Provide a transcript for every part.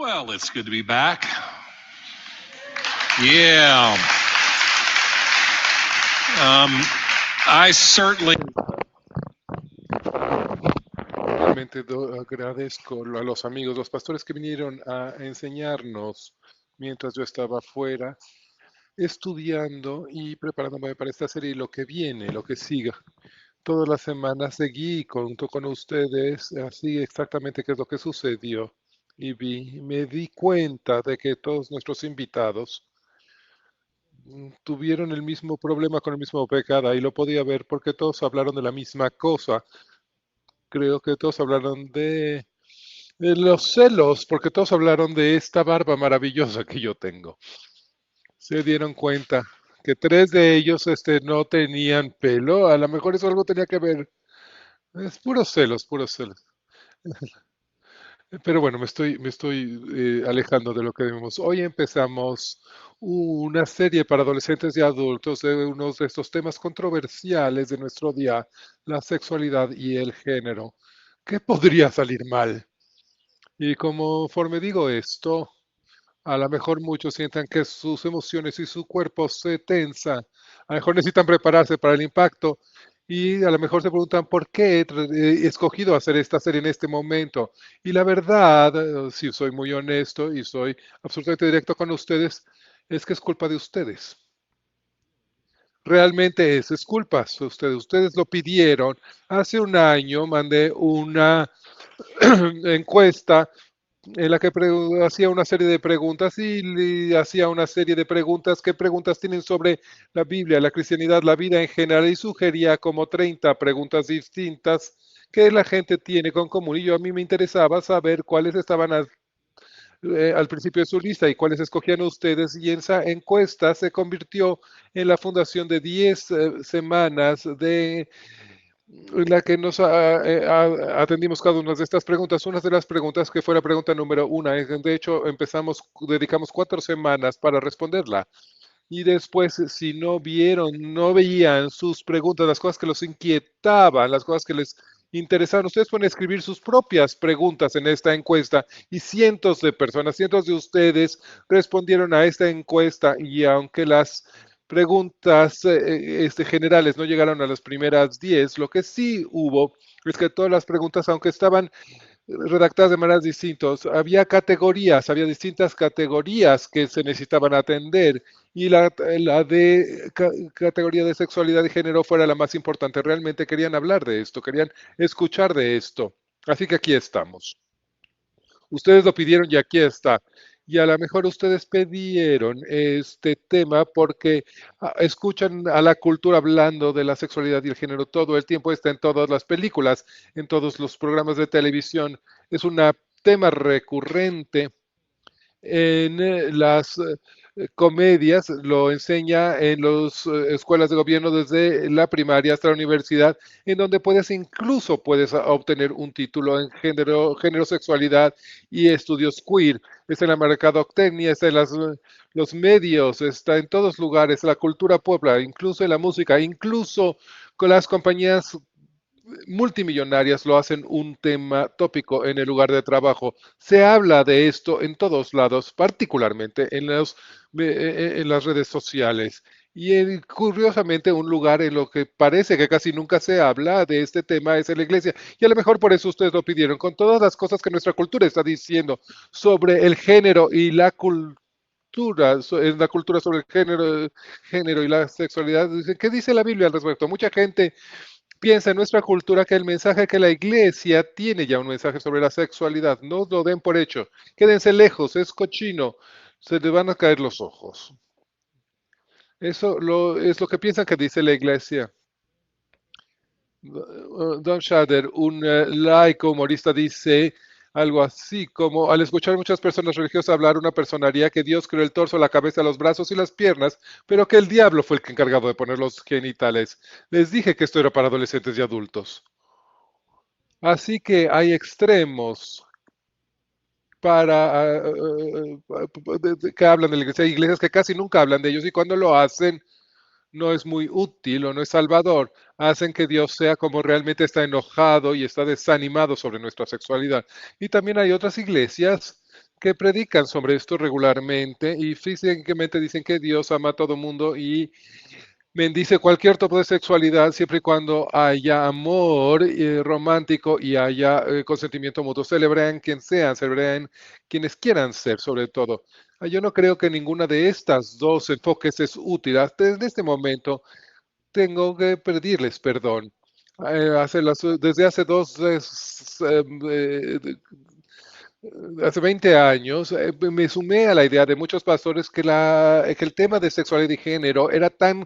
Well, it's good to be back. Yeah. I certainly Realmente agradezco a los amigos, los pastores que vinieron a enseñarnos mientras yo estaba afuera, estudiando y preparándome para esta serie y lo que viene, lo que siga. Todas las semanas seguí junto con ustedes, así exactamente qué es lo que sucedió. Y me di cuenta de que todos nuestros invitados tuvieron el mismo problema con el mismo pecado y lo podía ver porque todos hablaron de la misma cosa. Creo que todos hablaron de los celos, porque todos hablaron de esta barba maravillosa que yo tengo. Se dieron cuenta que tres de ellos no tenían pelo. A lo mejor eso algo tenía que ver. Es puros celos, puros celos. Pero bueno, me estoy alejando de lo que debemos. Hoy empezamos una serie para adolescentes y adultos de unos de estos temas controversiales de nuestro día, la sexualidad y el género. ¿Qué podría salir mal? Y conforme digo esto, a lo mejor muchos sientan que sus emociones y su cuerpo se tensan. A lo mejor necesitan prepararse para el impacto y a lo mejor se preguntan por qué he escogido hacer esta serie en este momento. Y la verdad, si soy muy honesto y soy absolutamente directo con ustedes, es que es culpa de ustedes. Realmente es culpa de ustedes. Ustedes lo pidieron. Hace un año mandé una encuesta en la que hacía una serie de preguntas y le hacía una serie de preguntas. ¿Qué preguntas tienen sobre la Biblia, la cristianidad, la vida en general? Y sugería como 30 preguntas distintas que la gente tiene con común. Y yo a mí me interesaba saber cuáles estaban al principio de su lista y cuáles escogían ustedes. Y esa encuesta se convirtió en la fundación de 10 semanas de en la que atendimos cada una de estas preguntas. Una de las preguntas que fue la pregunta número uno, de hecho dedicamos 4 semanas para responderla. Y después, si no veían sus preguntas, las cosas que los inquietaban, las cosas que les interesaban, ustedes pueden escribir sus propias preguntas en esta encuesta y cientos de personas, cientos de ustedes respondieron a esta encuesta y aunque las preguntas generales no llegaron a las primeras 10, lo que sí hubo es que todas las preguntas, aunque estaban redactadas de maneras distintas. Había distintas categorías que se necesitaban atender y la de categoría de sexualidad y género fuera la más importante. Realmente querían hablar de esto, querían escuchar de esto. Así que aquí estamos. Ustedes lo pidieron y aquí está. Y a lo mejor ustedes pidieron este tema porque escuchan a la cultura hablando de la sexualidad y el género todo el tiempo, está en todas las películas, en todos los programas de televisión. Es un tema recurrente en las comedias, lo enseña en las escuelas de gobierno desde la primaria hasta la universidad, en donde incluso puedes obtener un título en género, sexualidad y estudios queer. Está en la mercadotecnia, está en los medios, está en todos lugares, la cultura popular, incluso en la música, incluso con las compañías multimillonarias lo hacen un tema tópico en el lugar de trabajo. Se habla de esto en todos lados, particularmente en las redes sociales. Y curiosamente, un lugar en lo que parece que casi nunca se habla de este tema es en la iglesia. Y a lo mejor por eso ustedes lo pidieron, con todas las cosas que nuestra cultura está diciendo sobre el género y la cultura. En la cultura sobre el género y la sexualidad. ¿Qué dice la Biblia al respecto? Mucha gente piensa en nuestra cultura que el mensaje que la iglesia tiene ya un mensaje sobre la sexualidad. No lo den por hecho. Quédense lejos, es cochino. Se les van a caer los ojos. Es lo que piensan que dice la iglesia. Don Shader, un laico humorista, dice algo así como, al escuchar muchas personas religiosas hablar, una persona haría que Dios creó el torso, la cabeza, los brazos y las piernas, pero que el diablo fue el que encargado de poner los genitales. Les dije que esto era para adolescentes y adultos. Así que hay extremos para que hablan de la iglesia. Hay iglesias que casi nunca hablan de ellos y cuando lo hacen no es muy útil o no es salvador. Hacen que Dios sea como realmente está enojado y está desanimado sobre nuestra sexualidad. Y también hay otras iglesias que predican sobre esto regularmente y físicamente dicen que Dios ama a todo mundo y bendice cualquier tipo de sexualidad siempre y cuando haya amor romántico y haya consentimiento mutuo. Celebren quien sean, celebren quienes quieran ser, sobre todo. Yo no creo que ninguna de estas dos enfoques es útil. Hasta en este momento tengo que pedirles perdón. Desde hace hace 20 años, me sumé a la idea de muchos pastores que el tema de sexualidad y género era tan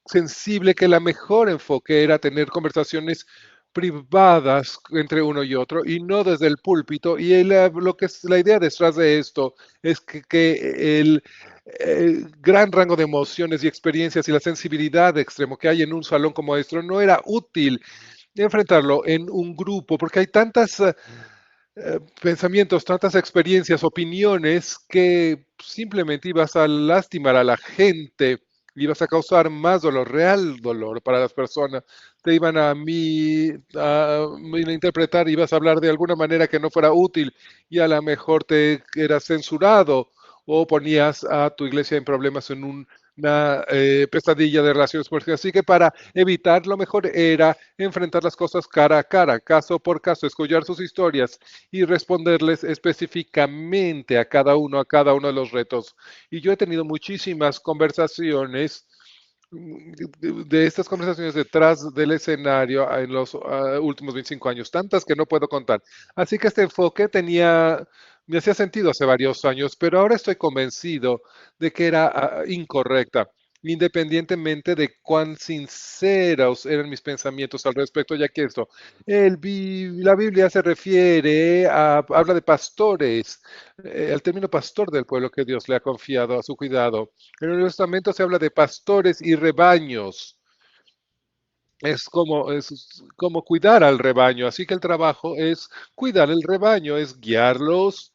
sensible que la mejor enfoque era tener conversaciones privadas entre uno y otro y no desde el púlpito. Y lo que es la idea detrás de esto es que el gran rango de emociones y experiencias y la sensibilidad extremo que hay en un salón como este no era útil enfrentarlo en un grupo porque hay tantas pensamientos, tantas experiencias, opiniones que simplemente ibas a lastimar a la gente, ibas a causar más dolor, real dolor para las personas. Te iban a interpretar, ibas a hablar de alguna manera que no fuera útil y a lo mejor te eras censurado o ponías a tu iglesia en problemas en una pesadilla de relaciones públicas. Así que para evitar, lo mejor era enfrentar las cosas cara a cara, caso por caso, escuchar sus historias y responderles específicamente a cada uno de los retos. Y yo he tenido muchísimas conversaciones de estas conversaciones detrás del escenario en los últimos 25 años, tantas que no puedo contar. Así que este enfoque me hacía sentido hace varios años, pero ahora estoy convencido de que era incorrecta, independientemente de cuán sinceros eran mis pensamientos al respecto, ya que esto, la Biblia se refiere habla de pastores, el término pastor del pueblo que Dios le ha confiado a su cuidado. En el Nuevo Testamento se habla de pastores y rebaños. Es como cuidar al rebaño. Así que el trabajo es cuidar el rebaño, es guiarlos.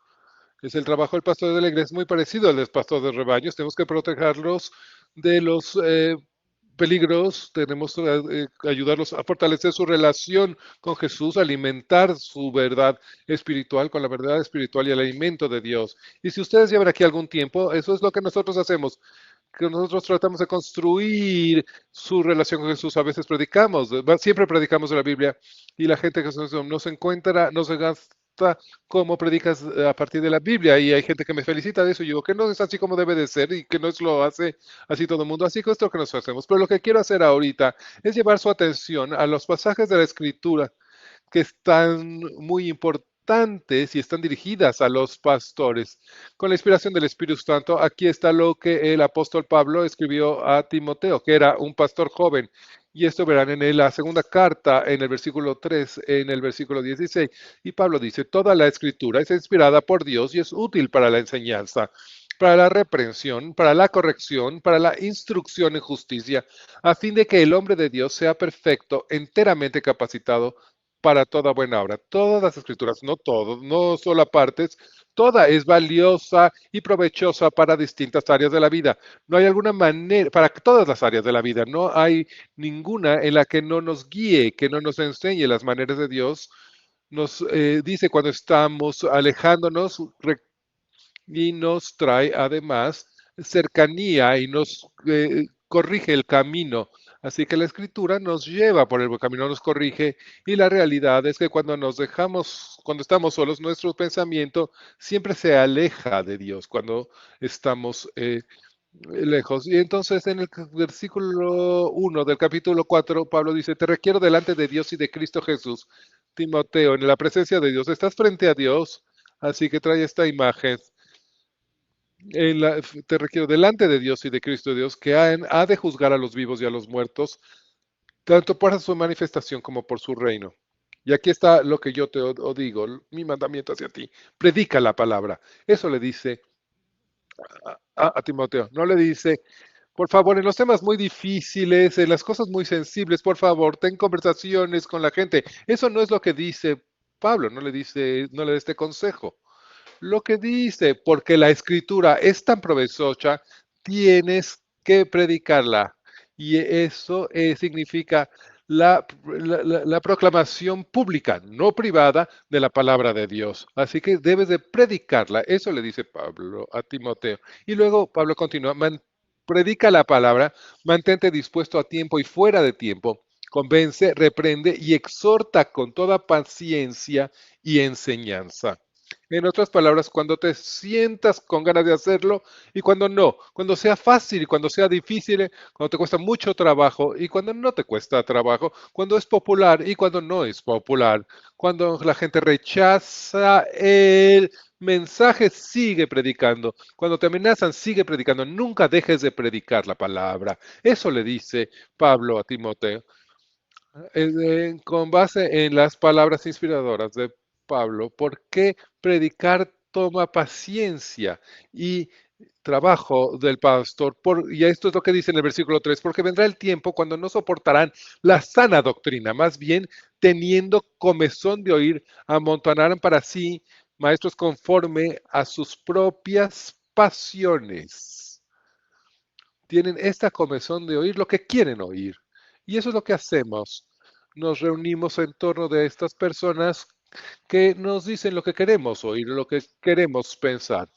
Es el trabajo del pastor de la iglesia, es muy parecido al del pastor de rebaños. Tenemos que protegerlos de los peligros, tenemos que ayudarlos a fortalecer su relación con Jesús, alimentar su verdad espiritual con la verdad espiritual y el alimento de Dios. Y si ustedes llevan aquí algún tiempo, eso es lo que nosotros hacemos, que nosotros tratamos de construir su relación con Jesús. A veces predicamos, siempre predicamos de la Biblia y la gente que nos encuentra, nos gasta cómo predicas a partir de la Biblia y hay gente que me felicita de eso y digo que no es así como debe de ser y que no es lo hace así todo el mundo, así que esto es lo que nos hacemos. Pero lo que quiero hacer ahorita es llevar su atención a los pasajes de la Escritura que están muy importantes y están dirigidas a los pastores. Con la inspiración del Espíritu Santo, aquí está lo que el apóstol Pablo escribió a Timoteo, que era un pastor joven. Y esto verán en la segunda carta, en el versículo 3, en el versículo 16. Y Pablo dice, toda la escritura es inspirada por Dios y es útil para la enseñanza, para la reprensión, para la corrección, para la instrucción en justicia, a fin de que el hombre de Dios sea perfecto, enteramente capacitado para toda buena obra. Todas las escrituras, no todo, no solo partes, toda es valiosa y provechosa para distintas áreas de la vida. No hay alguna manera, para todas las áreas de la vida, no hay ninguna en la que no nos guíe, que no nos enseñe las maneras de Dios. Nos dice cuando estamos alejándonos y nos trae además cercanía y nos corrige el camino. Así que la escritura nos lleva por el buen camino, nos corrige y la realidad es que cuando estamos solos, nuestro pensamiento siempre se aleja de Dios cuando estamos lejos. Y entonces en el versículo 1 del capítulo 4, Pablo dice, te requiero delante de Dios y de Cristo Jesús, Timoteo, en la presencia de Dios. Estás frente a Dios, así que trae esta imagen te requiero delante de Dios y de Cristo Dios, que ha de juzgar a los vivos y a los muertos, tanto por su manifestación como por su reino. Y aquí está lo que yo te digo, mi mandamiento hacia ti. Predica la palabra. Eso le dice a Timoteo. No le dice, por favor, en los temas muy difíciles, en las cosas muy sensibles, por favor, ten conversaciones con la gente. Eso no es lo que dice Pablo, no le da este consejo. Lo que dice, porque la escritura es tan provechosa, tienes que predicarla. Y eso significa la proclamación pública, no privada, de la palabra de Dios. Así que debes de predicarla. Eso le dice Pablo a Timoteo. Y luego Pablo continúa, predica la palabra, mantente dispuesto a tiempo y fuera de tiempo, convence, reprende y exhorta con toda paciencia y enseñanza. En otras palabras, cuando te sientas con ganas de hacerlo y cuando no, cuando sea fácil y cuando sea difícil, cuando te cuesta mucho trabajo y cuando no te cuesta trabajo, cuando es popular y cuando no es popular, cuando la gente rechaza el mensaje, sigue predicando. Cuando te amenazan, sigue predicando. Nunca dejes de predicar la palabra. Eso le dice Pablo a Timoteo. Con base en las palabras inspiradoras de Pablo, ¿por qué predicar toma paciencia y trabajo del pastor? Y esto es lo que dice en el versículo 3, porque vendrá el tiempo cuando no soportarán la sana doctrina, más bien teniendo comezón de oír, amontonarán para sí maestros conforme a sus propias pasiones. Tienen esta comezón de oír lo que quieren oír. Y eso es lo que hacemos. Nos reunimos en torno de estas personas que nos dicen lo que queremos oír, lo que queremos pensar.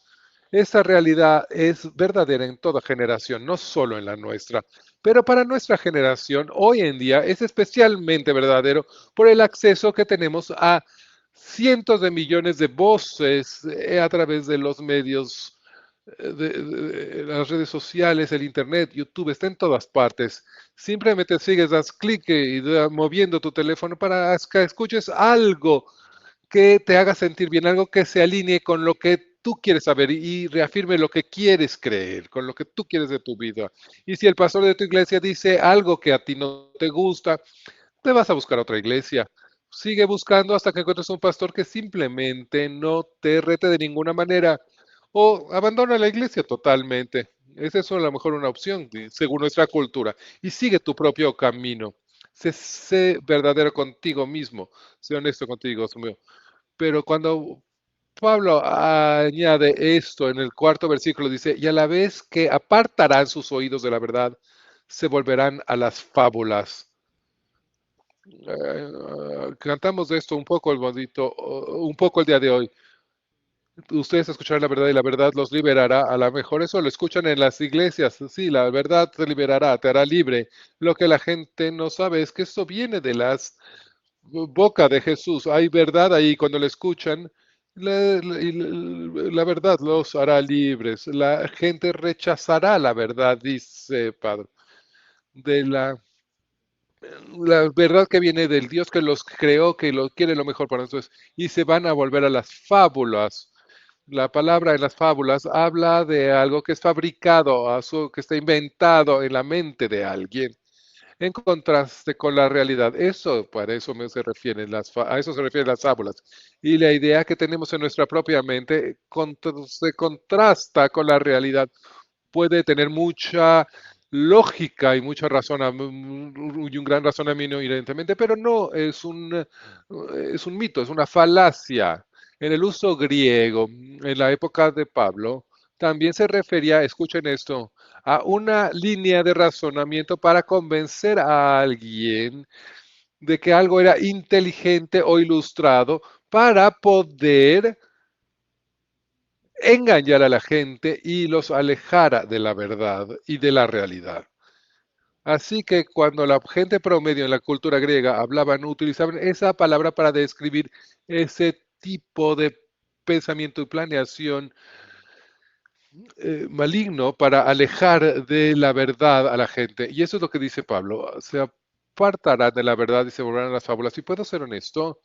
Esta realidad es verdadera en toda generación, no solo en la nuestra. Pero para nuestra generación, hoy en día, es especialmente verdadero por el acceso que tenemos a cientos de millones de voces a través de los medios, de las redes sociales, el Internet, YouTube, está en todas partes. Simplemente sigues, das clic y moviendo tu teléfono para que escuches algo que te haga sentir bien, algo que se alinee con lo que tú quieres saber y reafirme lo que quieres creer, con lo que tú quieres de tu vida. Y si el pastor de tu iglesia dice algo que a ti no te gusta, te vas a buscar otra iglesia. Sigue buscando hasta que encuentres un pastor que simplemente no te rete de ninguna manera o abandona la iglesia totalmente. Esa es a lo mejor una opción según nuestra cultura. Y sigue tu propio camino. Sé verdadero contigo mismo. Sé honesto contigo, Dios mío. Pero cuando Pablo añade esto en el cuarto versículo, dice, y a la vez que apartarán sus oídos de la verdad, se volverán a las fábulas. Cantamos de esto un poco el bonito, un poco el día de hoy. Ustedes escucharán la verdad y la verdad los liberará. A lo mejor eso lo escuchan en las iglesias. Sí, la verdad te liberará, te hará libre. Lo que la gente no sabe es que esto viene de las boca de Jesús. Hay verdad ahí cuando lo escuchan. La verdad los hará libres. La gente rechazará la verdad, dice Padre, de la verdad que viene del Dios que los creó, que lo quiere lo mejor para nosotros, y se van a volver a las fábulas. La palabra en las fábulas habla de algo que es fabricado, que está inventado en la mente de alguien, en contraste con la realidad. Eso, para eso se refieren a eso se refieren las fábulas. Y la idea que tenemos en nuestra propia mente se contrasta con la realidad, puede tener mucha lógica y mucha razón y un gran razonamiento evidentemente, pero no es un mito, es una falacia. En el uso griego, en la época de Pablo, también se refería, escuchen esto, a una línea de razonamiento para convencer a alguien de que algo era inteligente o ilustrado para poder engañar a la gente y los alejara de la verdad y de la realidad. Así que cuando la gente promedio en la cultura griega hablaban, utilizaban esa palabra para describir ese tipo de pensamiento y planeación maligno para alejar de la verdad a la gente. Y eso es lo que dice Pablo. Se apartarán de la verdad y se volverán a las fábulas. Y puedo ser honesto,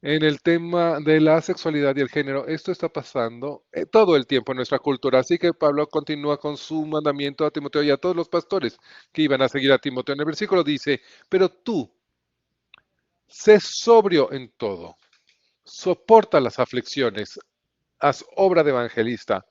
en el tema de la sexualidad y el género, esto está pasando todo el tiempo en nuestra cultura. Así que Pablo continúa con su mandamiento a Timoteo y a todos los pastores que iban a seguir a Timoteo. En el versículo dice, pero tú, sé sobrio en todo, soporta las aflicciones, haz obra de evangelista,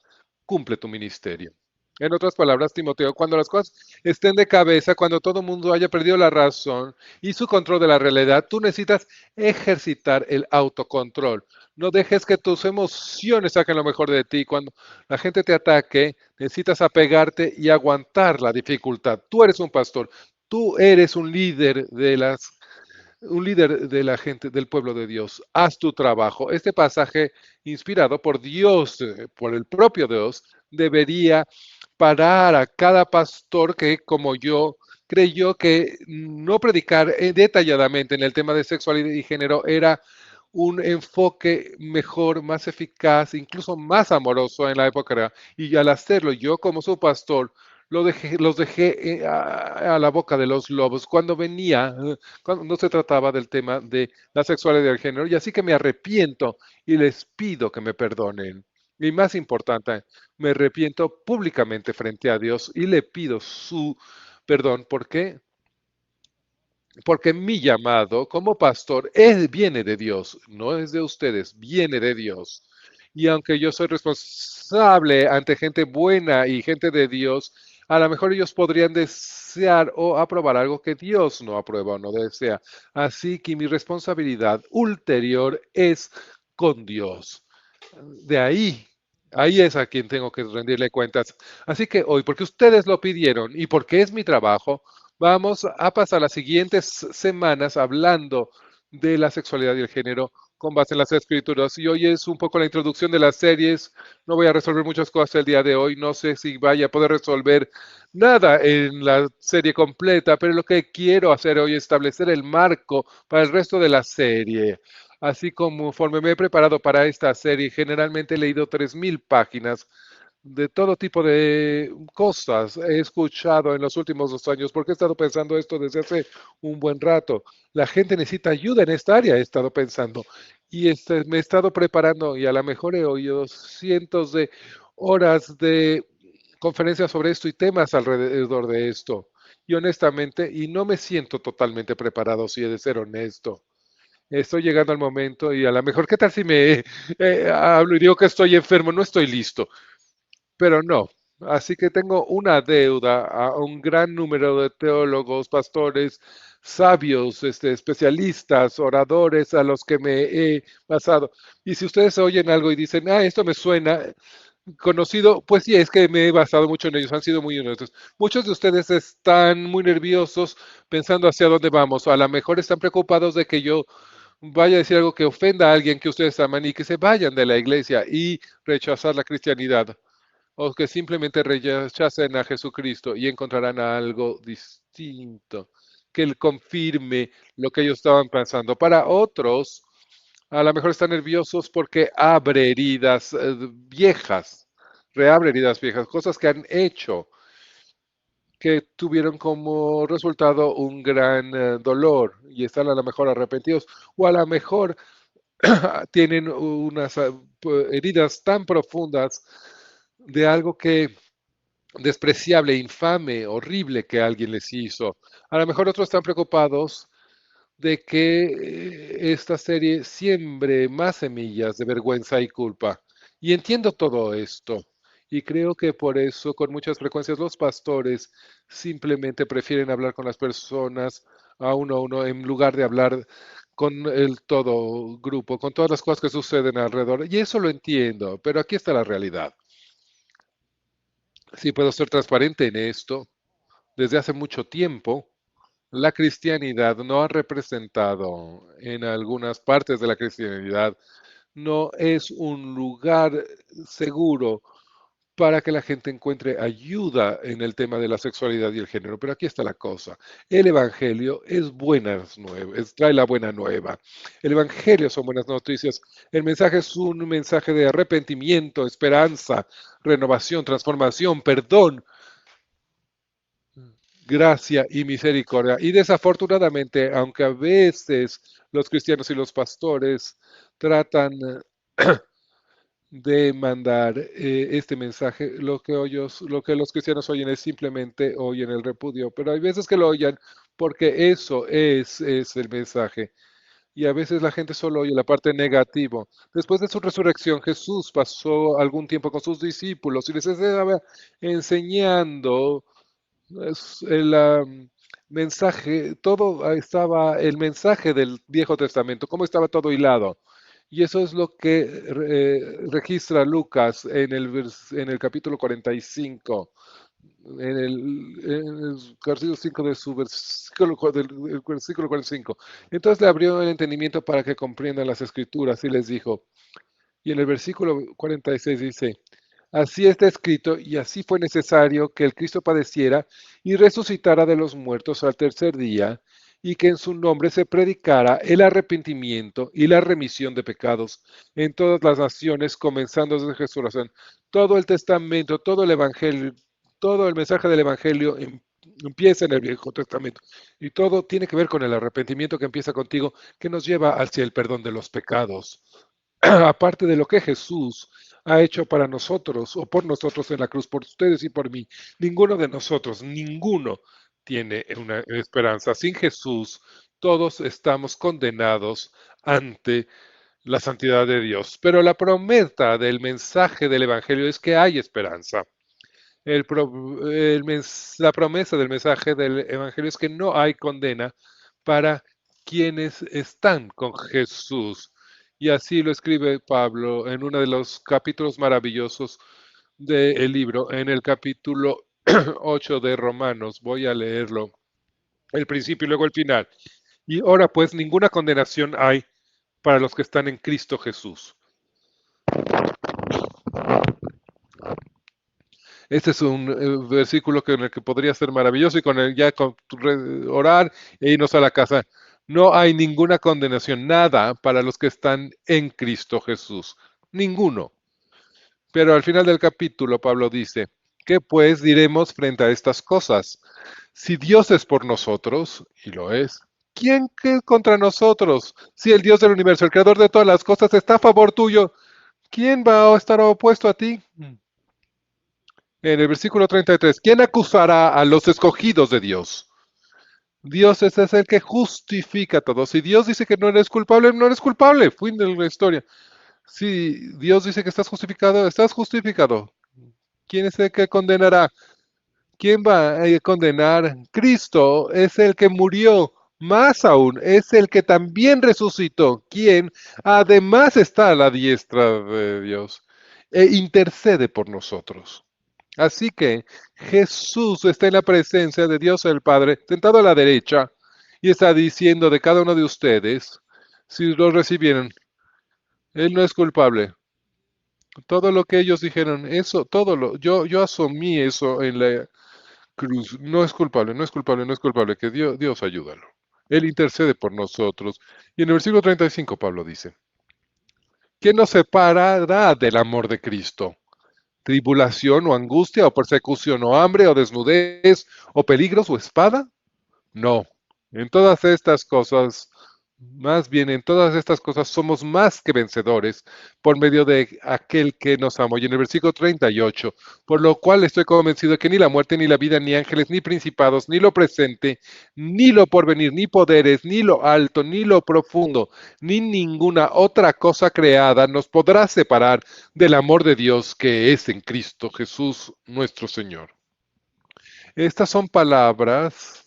cumple tu ministerio. En otras palabras, Timoteo, cuando las cosas estén de cabeza, cuando todo el mundo haya perdido la razón y su control de la realidad, tú necesitas ejercitar el autocontrol. No dejes que tus emociones saquen lo mejor de ti. Cuando la gente te ataque, necesitas apegarte y aguantar la dificultad. Tú eres un pastor. Tú eres un líder de la gente, del pueblo de Dios. Haz tu trabajo. Este pasaje, inspirado por Dios, por el propio Dios, debería parar a cada pastor que, como yo, creyó que no predicar detalladamente en el tema de sexualidad y género era un enfoque mejor, más eficaz, incluso más amoroso en la época. Y al hacerlo, yo como su pastor, los dejé a la boca de los lobos cuando venía, cuando no se trataba del tema de la sexualidad y el género. Y así que me arrepiento y les pido que me perdonen. Y más importante, me arrepiento públicamente frente a Dios y le pido su perdón. ¿Por qué? Porque mi llamado como pastor viene de Dios, no es de ustedes, viene de Dios. Y aunque yo soy responsable ante gente buena y gente de Dios, a lo mejor ellos podrían desear o aprobar algo que Dios no aprueba o no desea. Así que mi responsabilidad ulterior es con Dios. De ahí es a quien tengo que rendirle cuentas. Así que hoy, porque ustedes lo pidieron y porque es mi trabajo, vamos a pasar las siguientes semanas hablando de la sexualidad y el género con base en las escrituras. Y hoy es un poco la introducción de las series. No voy a resolver muchas cosas el día de hoy. No sé si vaya a poder resolver nada en la serie completa, pero lo que quiero hacer hoy es establecer el marco para el resto de la serie. Así como conforme me he preparado para esta serie, generalmente he leído 3.000 páginas de todo tipo de cosas. He escuchado en los últimos 2 años, porque he estado pensando esto desde hace un buen rato. La gente necesita ayuda en esta área, he estado pensando. Y me he estado preparando y a lo mejor he oído cientos de horas de conferencias sobre esto y temas alrededor de esto. Y honestamente, y no me siento totalmente preparado, si he de ser honesto. Estoy llegando al momento y a lo mejor, ¿qué tal si me hablo y digo que estoy enfermo? No estoy listo, pero no. Así que tengo una deuda a un gran número de teólogos, pastores, sabios, especialistas, oradores a los que me he basado. Y si ustedes oyen algo y dicen, esto me suena conocido, pues sí, es que me he basado mucho en ellos, han sido muy honestos. Muchos de ustedes están muy nerviosos pensando hacia dónde vamos. A lo mejor están preocupados de que yo vaya a decir algo que ofenda a alguien que ustedes aman y que se vayan de la iglesia y rechazar la cristianidad, o que simplemente rechacen a Jesucristo y encontrarán algo distinto que confirme lo que ellos estaban pensando. Para otros, a lo mejor están nerviosos porque abre heridas viejas, reabre heridas viejas, cosas que han hecho que tuvieron como resultado un gran dolor y están a lo mejor arrepentidos, o a lo mejor tienen unas heridas tan profundas de algo que despreciable, infame, horrible que alguien les hizo. A lo mejor otros están preocupados de que esta serie siembre más semillas de vergüenza y culpa. Y entiendo todo esto. Y creo que por eso, con muchas frecuencias, los pastores simplemente prefieren hablar con las personas a uno en lugar de hablar con el todo grupo, con todas las cosas que suceden alrededor. Y eso lo entiendo, pero aquí está la realidad. Si puedo ser transparente en esto, desde hace mucho tiempo, la cristianidad no ha representado en algunas partes de la cristianidad, no es un lugar seguro para que la gente encuentre ayuda en el tema de la sexualidad y el género. Pero aquí está la cosa. El Evangelio es buenas nuevas, trae la buena nueva. El Evangelio son buenas noticias. El mensaje es un mensaje de arrepentimiento, esperanza, renovación, transformación, perdón, gracia y misericordia. Y desafortunadamente, aunque a veces los cristianos y los pastores tratan de mandar este mensaje, lo que los cristianos oyen es simplemente oyen el repudio, pero hay veces que lo oyen porque eso es el mensaje. Y a veces la gente solo oye la parte negativa. Después de su resurrección, Jesús pasó algún tiempo con sus discípulos y les estaba enseñando el mensaje, todo estaba, el mensaje del Viejo Testamento, cómo estaba todo hilado. Y eso es lo que registra Lucas en el capítulo 45. en el versículo 5 de su del versículo 45. Entonces le abrió el entendimiento para que comprendan las escrituras y les dijo, y en el versículo 46 dice, así está escrito y así fue necesario que el Cristo padeciera y resucitara de los muertos al tercer día y que en su nombre se predicara el arrepentimiento y la remisión de pecados en todas las naciones, comenzando desde Jesús. Todo el testamento, todo el evangelio, todo el mensaje del evangelio empieza en el Viejo Testamento y todo tiene que ver con el arrepentimiento que empieza contigo, que nos lleva hacia el perdón de los pecados. Aparte de lo que Jesús ha hecho para nosotros o por nosotros en la cruz, por ustedes y por mí, ninguno de nosotros, ninguno tiene una esperanza. Sin Jesús, todos estamos condenados ante la santidad de Dios. Pero la promesa del mensaje del Evangelio es que hay esperanza. La promesa del mensaje del Evangelio es que no hay condena para quienes están con Jesús. Y así lo escribe Pablo en uno de los capítulos maravillosos del libro, en el capítulo 8 de Romanos. Voy a leerlo, el principio y luego el final. Y ahora pues ninguna condenación hay para los que están en Cristo Jesús. Este es un versículo en el que podría ser maravilloso y con el ya orar e irnos a la casa. No hay ninguna condenación, nada para los que están en Cristo Jesús. Ninguno. Pero al final del capítulo, Pablo dice, ¿qué pues diremos frente a estas cosas? Si Dios es por nosotros, y lo es, ¿quién que contra nosotros? Si el Dios del universo, el creador de todas las cosas, está a favor tuyo, ¿quién va a estar opuesto a ti? En el versículo 33, ¿quién acusará a los escogidos de Dios? Dios es el que justifica todo. Si Dios dice que no eres culpable, no eres culpable. Fin de la historia. Si Dios dice que estás justificado, estás justificado. ¿Quién es el que condenará? ¿Quién va a condenar? Cristo es el que murió. Más aún, es el que también resucitó, quien además está a la diestra de Dios e intercede por nosotros. Así que Jesús está en la presencia de Dios el Padre, sentado a la derecha, y está diciendo de cada uno de ustedes, si lo recibieron, Él no es culpable. Todo lo que ellos dijeron, eso, yo asumí eso en la cruz. No es culpable, no es culpable, no es culpable, que Dios ayúdalo. Él intercede por nosotros. Y en el versículo 35 Pablo dice, ¿quién nos separará del amor de Cristo? ¿Tribulación o angustia o persecución o hambre o desnudez o peligros o espada? No. En todas estas cosas, más bien en todas estas cosas somos más que vencedores por medio de aquel que nos amó. Y en el versículo 38, por lo cual estoy convencido de que ni la muerte, ni la vida, ni ángeles, ni principados, ni lo presente, ni lo porvenir, ni poderes, ni lo alto, ni lo profundo, ni ninguna otra cosa creada nos podrá separar del amor de Dios que es en Cristo Jesús nuestro Señor. Estas son palabras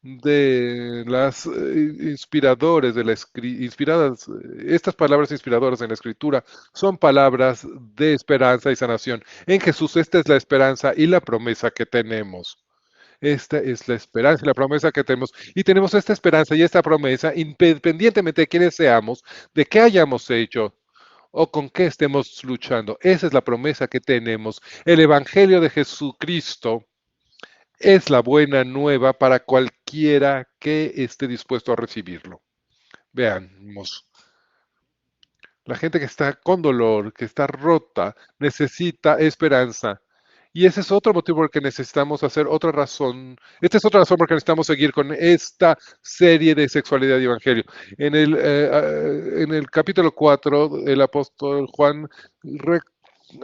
de las inspiradores de la inspiradas, estas palabras inspiradoras en la escritura son palabras de esperanza y sanación. En Jesús esta es la esperanza y la promesa que tenemos. Esta es la esperanza y la promesa que tenemos. Y tenemos esta esperanza y esta promesa independientemente de quiénes seamos, de qué hayamos hecho o con qué estemos luchando. Esa es la promesa que tenemos. El Evangelio de Jesucristo es la buena nueva para cualquiera que esté dispuesto a recibirlo. Veamos, la gente que está con dolor, que está rota, necesita esperanza. Y ese es otro motivo por el que necesitamos hacer otra razón. Esta es otra razón por la que necesitamos seguir con esta serie de sexualidad y evangelio. En el capítulo 4, el apóstol Juan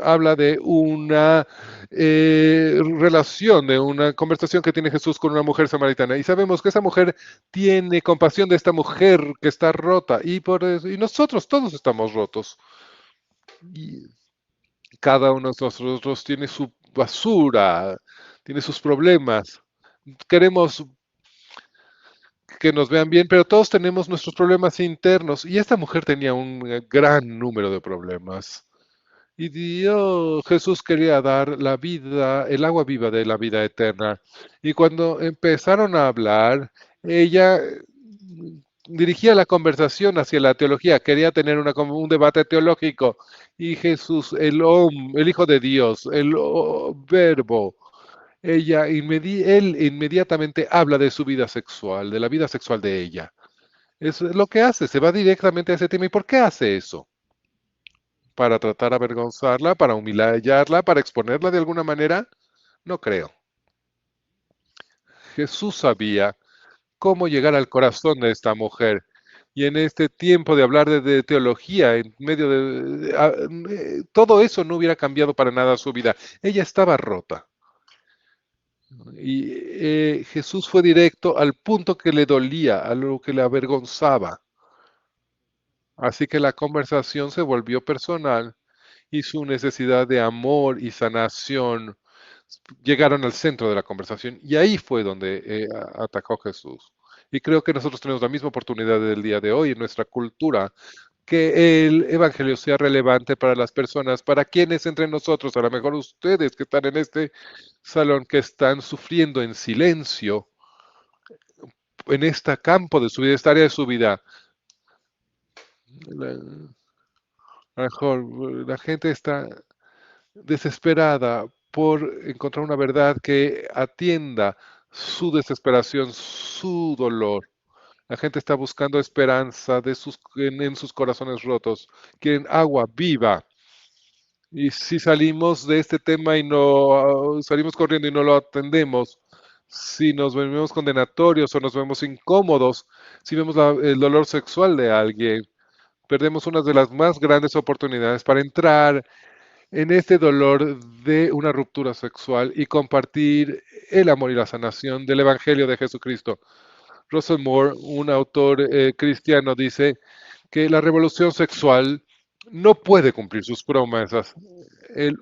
habla de una relación, de una conversación que tiene Jesús con una mujer samaritana. Y sabemos que esa mujer tiene compasión de esta mujer que está rota. Y nosotros todos estamos rotos. Y cada uno de nosotros tiene su basura, tiene sus problemas. Queremos que nos vean bien, pero todos tenemos nuestros problemas internos. Y esta mujer tenía un gran número de problemas. Y Jesús quería dar la vida, el agua viva de la vida eterna. Y cuando empezaron a hablar, ella dirigía la conversación hacia la teología, quería tener un debate teológico. Y Jesús, el Hijo de Dios, Verbo, él inmediatamente habla de su vida sexual, de la vida sexual de ella. Es lo que hace, se va directamente a ese tema. ¿Y por qué hace eso? ¿Para tratar de avergonzarla, para humillarla, para exponerla de alguna manera? No creo. Jesús sabía cómo llegar al corazón de esta mujer. Y en este tiempo de hablar de teología, en medio todo eso no hubiera cambiado para nada su vida. Ella estaba rota. Y Jesús fue directo al punto que le dolía, a lo que le avergonzaba. Así que la conversación se volvió personal y su necesidad de amor y sanación llegaron al centro de la conversación. Y ahí fue donde atacó Jesús. Y creo que nosotros tenemos la misma oportunidad del día de hoy en nuestra cultura, que el Evangelio sea relevante para las personas, para quienes entre nosotros, a lo mejor ustedes que están en este salón, que están sufriendo en silencio en este campo de su vida, esta área de su vida. La, a lo mejor la gente está desesperada por encontrar una verdad que atienda su desesperación, su dolor. La gente está buscando esperanza en sus corazones rotos. Quieren agua viva. Y si salimos de este tema y no salimos corriendo y no lo atendemos, si nos vemos condenatorios o nos vemos incómodos, si vemos el dolor sexual de alguien, perdemos una de las más grandes oportunidades para entrar en este dolor de una ruptura sexual y compartir el amor y la sanación del Evangelio de Jesucristo. Russell Moore, un autor cristiano, dice que la revolución sexual no puede cumplir sus promesas. El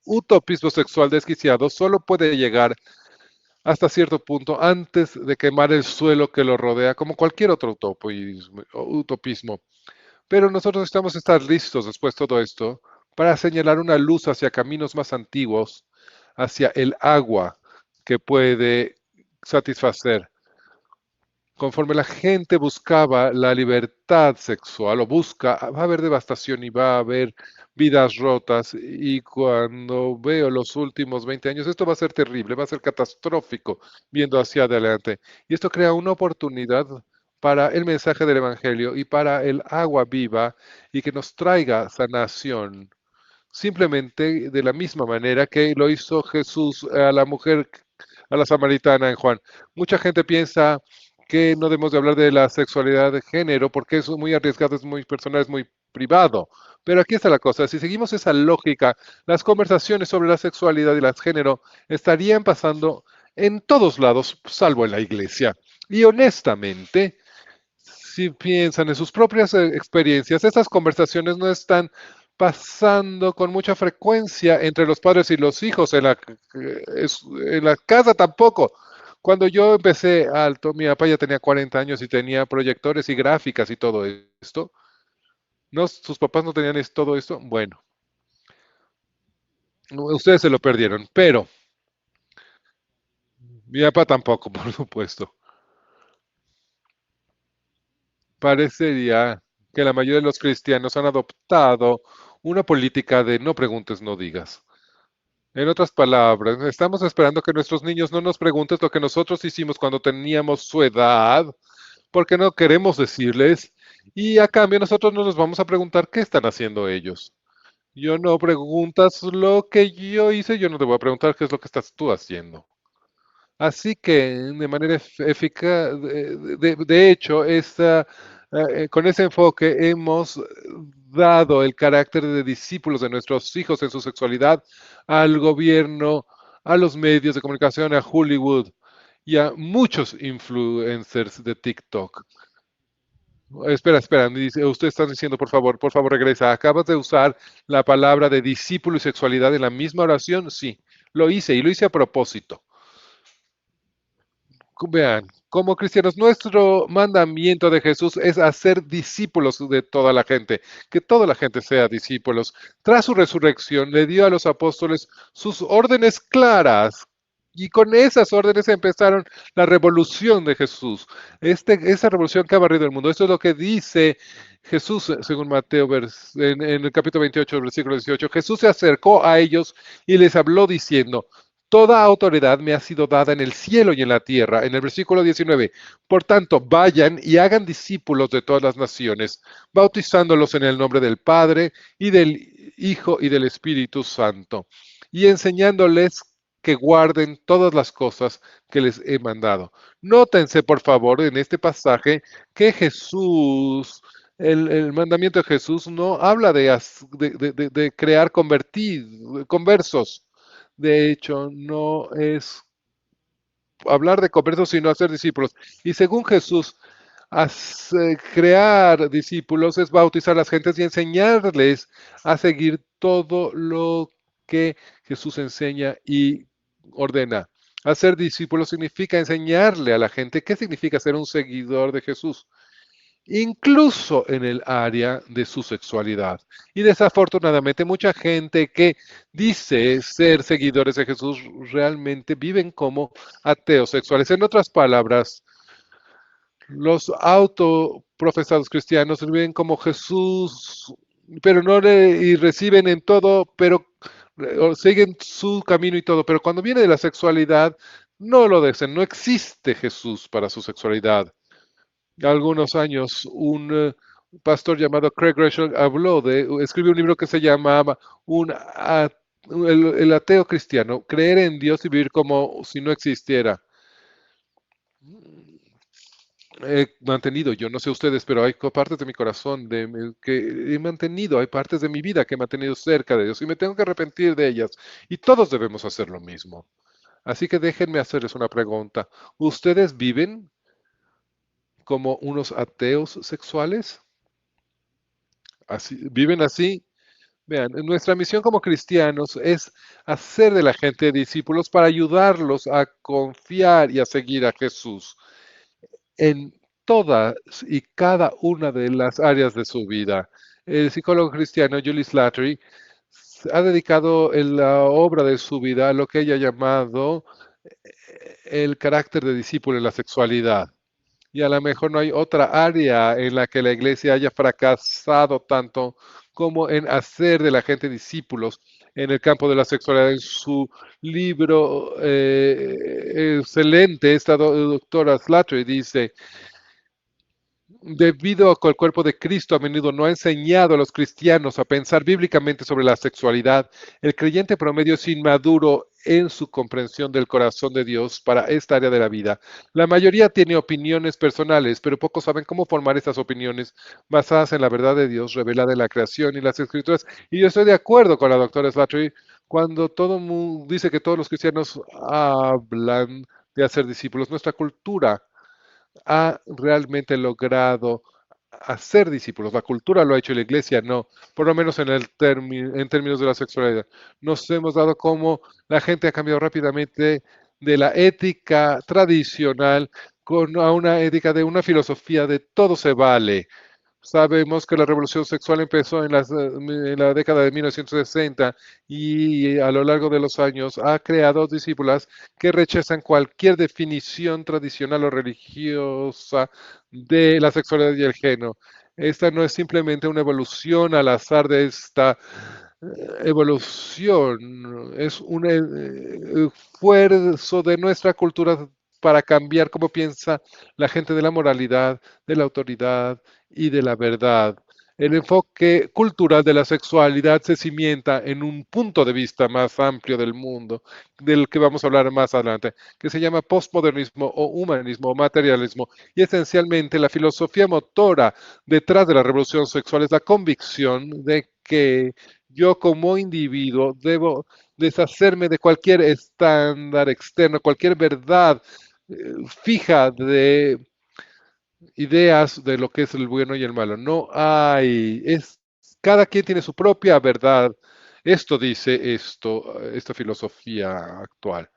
utopismo sexual desquiciado solo puede llegar hasta cierto punto antes de quemar el suelo que lo rodea, como cualquier otro utopismo. Pero nosotros necesitamos estar listos después de todo esto para señalar una luz hacia caminos más antiguos, hacia el agua que puede satisfacer. Conforme la gente buscaba la libertad sexual o busca, va a haber devastación y va a haber vidas rotas. Y cuando veo los últimos 20 años, esto va a ser terrible, va a ser catastrófico viendo hacia adelante. Y esto crea una oportunidad para el mensaje del Evangelio y para el agua viva y que nos traiga sanación. Simplemente de la misma manera que lo hizo Jesús a la mujer, a la samaritana en Juan. Mucha gente piensa que no debemos de hablar de la sexualidad de género porque es muy arriesgado, es muy personal, es muy privado. Pero aquí está la cosa, si seguimos esa lógica, las conversaciones sobre la sexualidad y el género estarían pasando en todos lados, salvo en la iglesia. Y honestamente, si piensan en sus propias experiencias, estas conversaciones no están pasando con mucha frecuencia entre los padres y los hijos, en la casa tampoco. Cuando yo empecé alto, mi papá ya tenía 40 años y tenía proyectores y gráficas y todo esto. ¿No, sus papás no tenían todo esto? Bueno, ustedes se lo perdieron, pero mi papá tampoco, por supuesto. Parecería que la mayoría de los cristianos han adoptado una política de no preguntes, no digas. En otras palabras, estamos esperando que nuestros niños no nos pregunten lo que nosotros hicimos cuando teníamos su edad, porque no queremos decirles, y a cambio nosotros no nos vamos a preguntar qué están haciendo ellos. Yo no preguntas lo que yo hice, yo no te voy a preguntar qué es lo que estás tú haciendo. Así que de manera eficaz, de hecho, con ese enfoque hemos dado el carácter de discípulos de nuestros hijos en su sexualidad al gobierno, a los medios de comunicación, a Hollywood y a muchos influencers de TikTok. Espera, espera, usted está diciendo, por favor, regresa. ¿Acabas de usar la palabra de discípulo y sexualidad en la misma oración? Sí, lo hice y lo hice a propósito. Vean, Como cristianos, nuestro mandamiento de Jesús es hacer discípulos de toda la gente, que toda la gente sea discípulos. Tras su resurrección, le dio a los apóstoles sus órdenes claras. Y con esas órdenes empezaron la revolución de Jesús. Esa revolución que ha barrido el mundo. Esto es lo que dice Jesús, según Mateo, en el capítulo 28, versículo 18. Jesús se acercó a ellos y les habló diciendo: Toda autoridad me ha sido dada en el cielo y en la tierra. En el versículo 19, por tanto, vayan y hagan discípulos de todas las naciones, bautizándolos en el nombre del Padre y del Hijo y del Espíritu Santo, y enseñándoles que guarden todas las cosas que les he mandado. Nótense, por favor, en este pasaje que Jesús, el mandamiento de Jesús no habla de crear conversos. De hecho, no es hablar de conversos, sino hacer discípulos. Y según Jesús, crear discípulos es bautizar a las gentes y enseñarles a seguir todo lo que Jesús enseña y ordena. Hacer discípulos significa enseñarle a la gente qué significa ser un seguidor de Jesús, incluso en el área de su sexualidad. Y desafortunadamente mucha gente que dice ser seguidores de Jesús realmente viven como ateos sexuales. En otras palabras, los autoprofesados cristianos viven como Jesús, pero no y reciben en todo, pero o siguen su camino y todo, pero cuando viene de la sexualidad, no lo desean, no existe Jesús para su sexualidad. Algunos años, un pastor llamado Craig Groeschel escribió un libro que se llamaba el ateo cristiano, creer en Dios y vivir como si no existiera. He mantenido, yo no sé ustedes, pero hay partes de mi corazón que he mantenido, hay partes de mi vida que he mantenido cerca de Dios y me tengo que arrepentir de ellas. Y todos debemos hacer lo mismo. Así que déjenme hacerles una pregunta. ¿Ustedes viven como unos ateos sexuales? ¿Viven así? Vean, nuestra misión como cristianos es hacer de la gente discípulos para ayudarlos a confiar y a seguir a Jesús en todas y cada una de las áreas de su vida. El psicólogo cristiano Julie Slattery ha dedicado en la obra de su vida a lo que ella ha llamado el carácter de discípulo en la sexualidad. Y a lo mejor no hay otra área en la que la iglesia haya fracasado tanto como en hacer de la gente discípulos en el campo de la sexualidad. En su libro excelente, esta doctora Slattery dice: debido a que el cuerpo de Cristo a menudo no ha enseñado a los cristianos a pensar bíblicamente sobre la sexualidad, el creyente promedio es inmaduro en su comprensión del corazón de Dios para esta área de la vida. La mayoría tiene opiniones personales, pero pocos saben cómo formar estas opiniones basadas en la verdad de Dios revelada en la creación y las escrituras. Y yo estoy de acuerdo con la doctora Slattery cuando todo mundo dice que todos los cristianos hablan de hacer discípulos. Nuestra cultura ha realmente logrado hacer discípulos. La cultura lo ha hecho y la iglesia no, por lo menos en términos de la sexualidad. Nos hemos dado como la gente ha cambiado rápidamente de la ética tradicional a una ética de una filosofía de todo se vale. Sabemos que la revolución sexual empezó en la década de 1960 y a lo largo de los años ha creado discípulas que rechazan cualquier definición tradicional o religiosa de la sexualidad y el género. Esta no es simplemente una evolución al azar de esta evolución, es un esfuerzo de nuestra cultura para cambiar cómo piensa la gente de la moralidad, de la autoridad y de la verdad. El enfoque cultural de la sexualidad se cimienta en un punto de vista más amplio del mundo, del que vamos a hablar más adelante, que se llama postmodernismo o humanismo o materialismo. Y esencialmente la filosofía motora detrás de la revolución sexual es la convicción de que yo como individuo debo deshacerme de cualquier estándar externo, cualquier verdad fija de ideas de lo que es el bueno y el malo. No hay, cada quien tiene su propia verdad. Esto dice esta filosofía actual.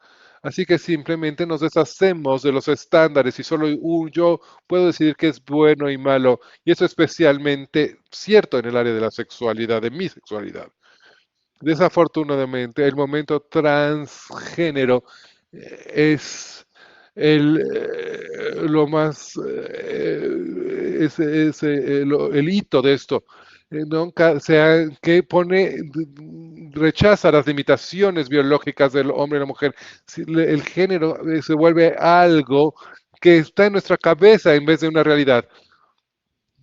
Así que simplemente nos deshacemos de los estándares y solo yo puedo decidir qué es bueno y malo. Y eso es especialmente cierto en el área de la sexualidad, de mi sexualidad. Desafortunadamente, el momento transgénero es lo más, el hito de esto. Nunca que rechaza las limitaciones biológicas del hombre y la mujer. Si el género se vuelve algo que está en nuestra cabeza en vez de una realidad.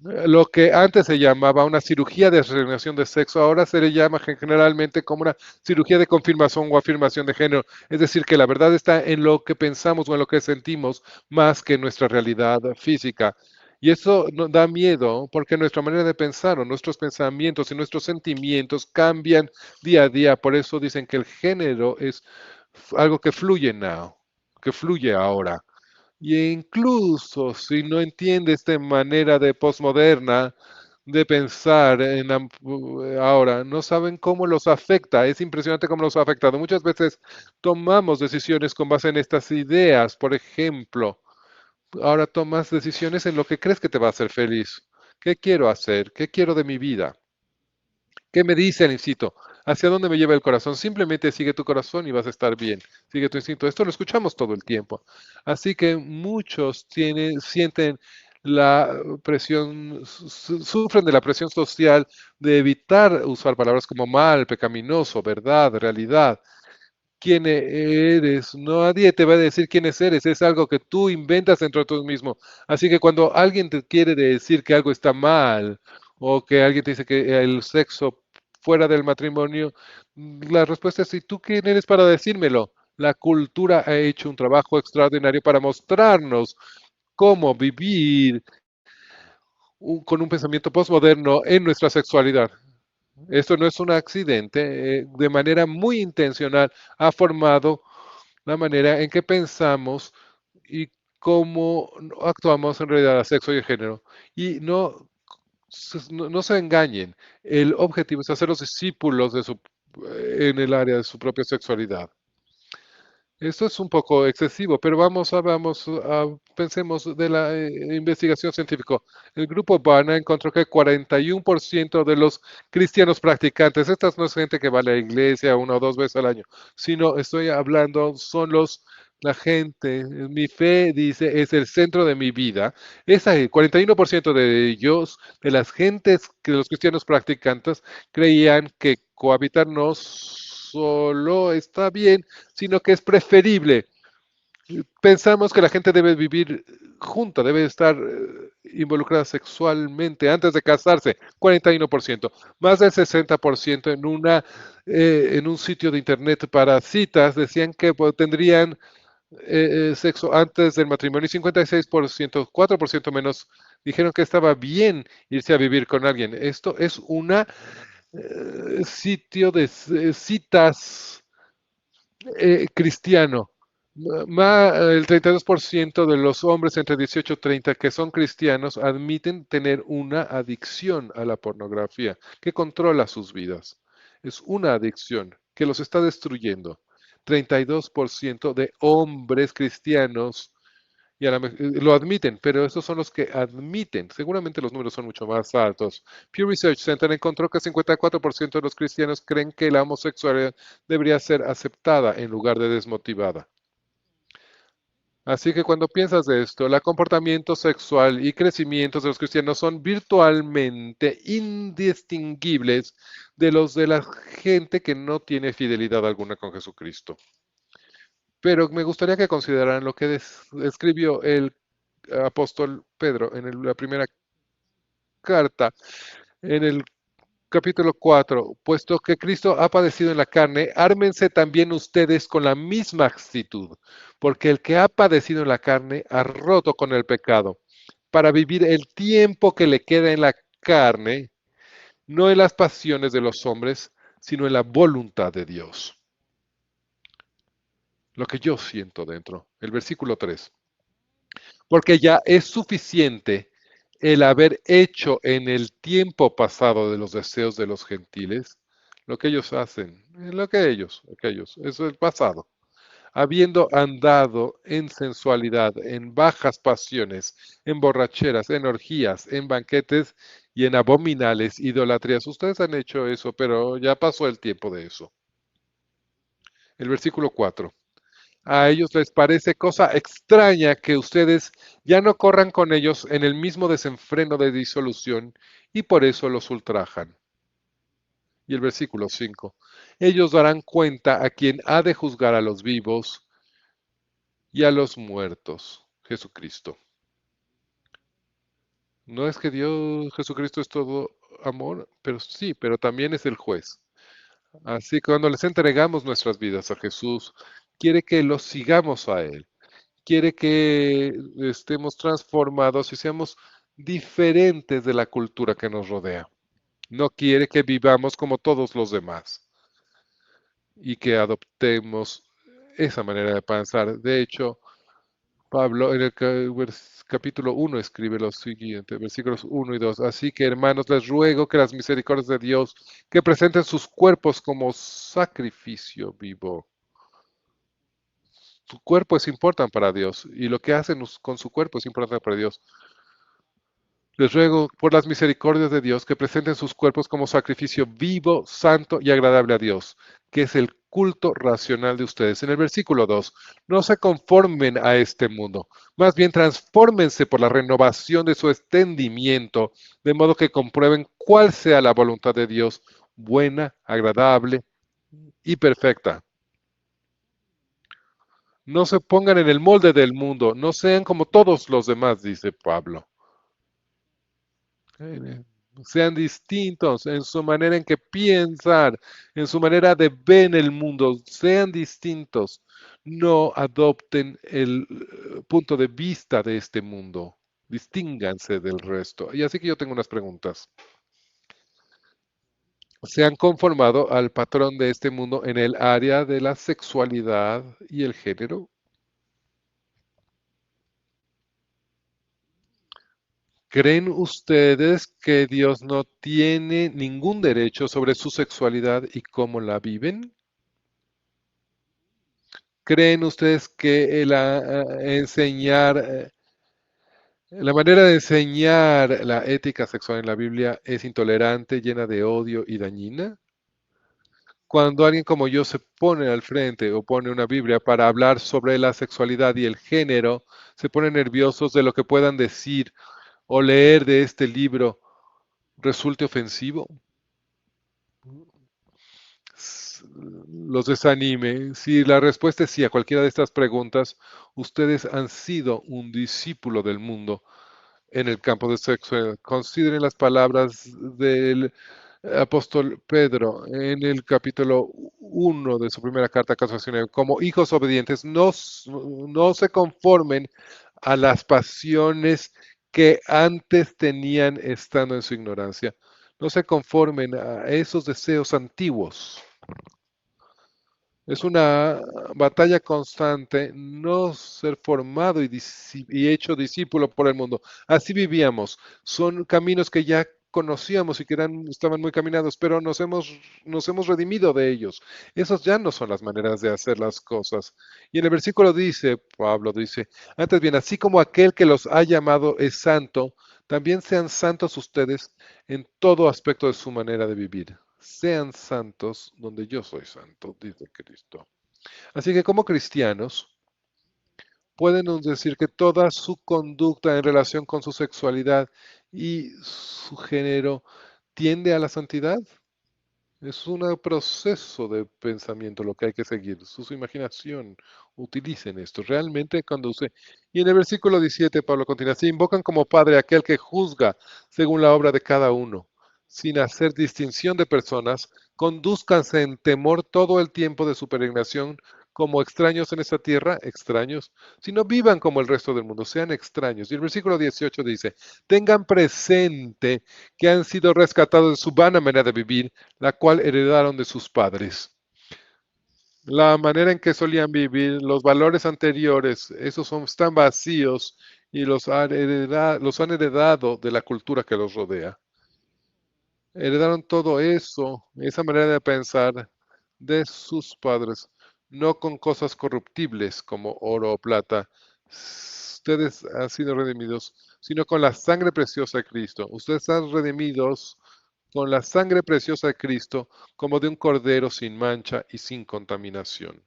Lo que antes se llamaba una cirugía de reasignación de sexo, ahora se le llama generalmente como una cirugía de confirmación o afirmación de género. Es decir, que la verdad está en lo que pensamos o en lo que sentimos más que en nuestra realidad física. Y eso nos da miedo porque nuestra manera de pensar o nuestros pensamientos y nuestros sentimientos cambian día a día. Por eso dicen que el género es algo que fluye now, que fluye ahora. Y incluso si no entiende esta manera de posmoderna de pensar ahora, no saben cómo los afecta. Es impresionante cómo los ha afectado. Muchas veces tomamos decisiones con base en estas ideas. Por ejemplo, ahora tomas decisiones en lo que crees que te va a hacer feliz. ¿Qué quiero hacer? ¿Qué quiero de mi vida? ¿Qué me dice el instinto? ¿Hacia dónde me lleva el corazón? Simplemente sigue tu corazón y vas a estar bien. Sigue tu instinto. Esto lo escuchamos todo el tiempo. Así que muchos sienten la presión, sufren de la presión social de evitar usar palabras como mal, pecaminoso, verdad, realidad. ¿Quién eres? Nadie te va a decir quiénes eres. Es algo que tú inventas dentro de tú mismo. Así que cuando alguien te quiere decir que algo está mal o que alguien te dice que el sexo fuera del matrimonio, la respuesta es: ¿y tú quién eres para decírmelo? La cultura ha hecho un trabajo extraordinario para mostrarnos cómo vivir con un pensamiento postmoderno en nuestra sexualidad. Esto no es un accidente, de manera muy intencional ha formado la manera en que pensamos y cómo actuamos en realidad a sexo y género. Y no se engañen, el objetivo es hacer los discípulos en el área de su propia sexualidad. Esto es un poco excesivo, pero pensemos de la investigación científica. El grupo Barna encontró que 41% de los cristianos practicantes, esta no es gente que va a la iglesia una o dos veces al año, sino estoy hablando, la gente, mi fe dice, es el centro de mi vida. El 41% de ellos, de las gentes, de los cristianos practicantes, creían que cohabitar no solo está bien, sino que es preferible. Pensamos que la gente debe vivir junta, debe estar involucrada sexualmente antes de casarse, 41%, más del 60% en un sitio de internet para citas decían que tendrían sexo antes del matrimonio y 56%, 4% menos dijeron que estaba bien irse a vivir con alguien. Esto es una sitio de citas cristiano. El 32% de los hombres entre 18 y 30 que son cristianos admiten tener una adicción a la pornografía que controla sus vidas. Es una adicción que los está destruyendo. 32% de hombres cristianos lo admiten, pero esos son los que admiten. Seguramente los números son mucho más altos. Pew Research Center encontró que 54% de los cristianos creen que la homosexualidad debería ser aceptada en lugar de desmotivada. Así que cuando piensas de esto, el comportamiento sexual y crecimientos de los cristianos son virtualmente indistinguibles de los de la gente que no tiene fidelidad alguna con Jesucristo. Pero me gustaría que consideraran lo que escribió el apóstol Pedro en la primera carta, en el capítulo 4, puesto que Cristo ha padecido en la carne, ármense también ustedes con la misma actitud, porque el que ha padecido en la carne ha roto con el pecado, para vivir el tiempo que le queda en la carne, no en las pasiones de los hombres, sino en la voluntad de Dios. Lo que yo siento dentro. El versículo 3. Porque ya es suficiente el haber hecho en el tiempo pasado de los deseos de los gentiles, lo que ellos hacen, lo que ellos, eso es el pasado. habiendo andado en sensualidad, en bajas pasiones, en borracheras, en orgías, en banquetes y en abominables idolatrías. Ustedes han hecho eso, pero ya pasó el tiempo de eso. El versículo 4. A ellos les parece cosa extraña que ustedes ya no corran con ellos en el mismo desenfreno de disolución y por eso los ultrajan. Y el versículo 5. Ellos darán cuenta a quien ha de juzgar a los vivos y a los muertos, Jesucristo. No es que Dios, Jesucristo es todo amor, pero sí, pero también es el juez. Así que cuando les entregamos nuestras vidas a Jesús, quiere que los sigamos a Él. Quiere que estemos transformados y seamos diferentes de la cultura que nos rodea. No quiere que vivamos como todos los demás y que adoptemos esa manera de pensar. De hecho, Pablo en el capítulo 1 escribe lo siguiente, versículos 1 y 2. Así que hermanos, les ruego que las misericordias de Dios, que presenten sus cuerpos como sacrificio vivo. Su cuerpo es importante para Dios y lo que hacen con su cuerpo es importante para Dios. Les ruego por las misericordias de Dios que presenten sus cuerpos como sacrificio vivo, santo y agradable a Dios, que es el culto racional de ustedes. En el versículo 2, no se conformen a este mundo, más bien transfórmense por la renovación de su entendimiento, de modo que comprueben cuál sea la voluntad de Dios, buena, agradable y perfecta. No se pongan en el molde del mundo, no sean como todos los demás, dice Pablo. Eh, Sean distintos en su manera en que piensan, en su manera de ver el mundo, sean distintos. No adopten el punto de vista de este mundo. Distínganse del resto. Y así que yo tengo unas preguntas. ¿Se han conformado al patrón de este mundo en el área de la sexualidad y el género? ¿Creen ustedes que Dios no tiene ningún derecho sobre su sexualidad y cómo la viven? ¿Creen ustedes que la manera de enseñar la ética sexual en la Biblia es intolerante, llena de odio y dañina? Cuando alguien como yo se pone al frente o pone una Biblia para hablar sobre la sexualidad y el género, se ponen nerviosos de lo que puedan decir o leer de este libro resulte ofensivo, los desanime. Si la respuesta es sí a cualquiera de estas preguntas, ustedes han sido un discípulo del mundo en el campo de sexo. Consideren las palabras del apóstol Pedro en el capítulo 1 de su primera carta a Colosenses. Como hijos obedientes, no se conformen a las pasiones que antes tenían estando en su ignorancia. No se conformen a esos deseos antiguos. Es una batalla constante no ser formado y hecho discípulo por el mundo. Así vivíamos. Son caminos que ya conocíamos y que estaban muy caminados, pero nos hemos redimido de ellos. Esas ya no son las maneras de hacer las cosas. Y en el versículo dice, Pablo dice, antes bien, así como aquel que los ha llamado es santo, también sean santos ustedes en todo aspecto de su manera de vivir. Sean santos donde yo soy santo, dice Cristo. Así que como cristianos, pueden decir que toda su conducta en relación con su sexualidad y su género tiende a la santidad. Es un proceso de pensamiento lo que hay que seguir. Su imaginación, utilicen esto. Realmente conduce. Y en el versículo 17, Pablo continúa, se invocan como Padre aquel que juzga según la obra de cada uno, sin hacer distinción de personas, conduzcanse en temor todo el tiempo de su peregrinación como extraños en esta tierra, extraños, sino vivan como el resto del mundo, sean extraños. Y el versículo 18 dice, tengan presente que han sido rescatados de su vana manera de vivir, la cual heredaron de sus padres. La manera en que solían vivir, los valores anteriores, están vacíos y los han heredado de la cultura que los rodea. Heredaron todo eso, esa manera de pensar de sus padres. no con cosas corruptibles como oro o plata. Ustedes han sido redimidos, sino con la sangre preciosa de Cristo. Ustedes están redimidos con la sangre preciosa de Cristo, como de un cordero sin mancha y sin contaminación.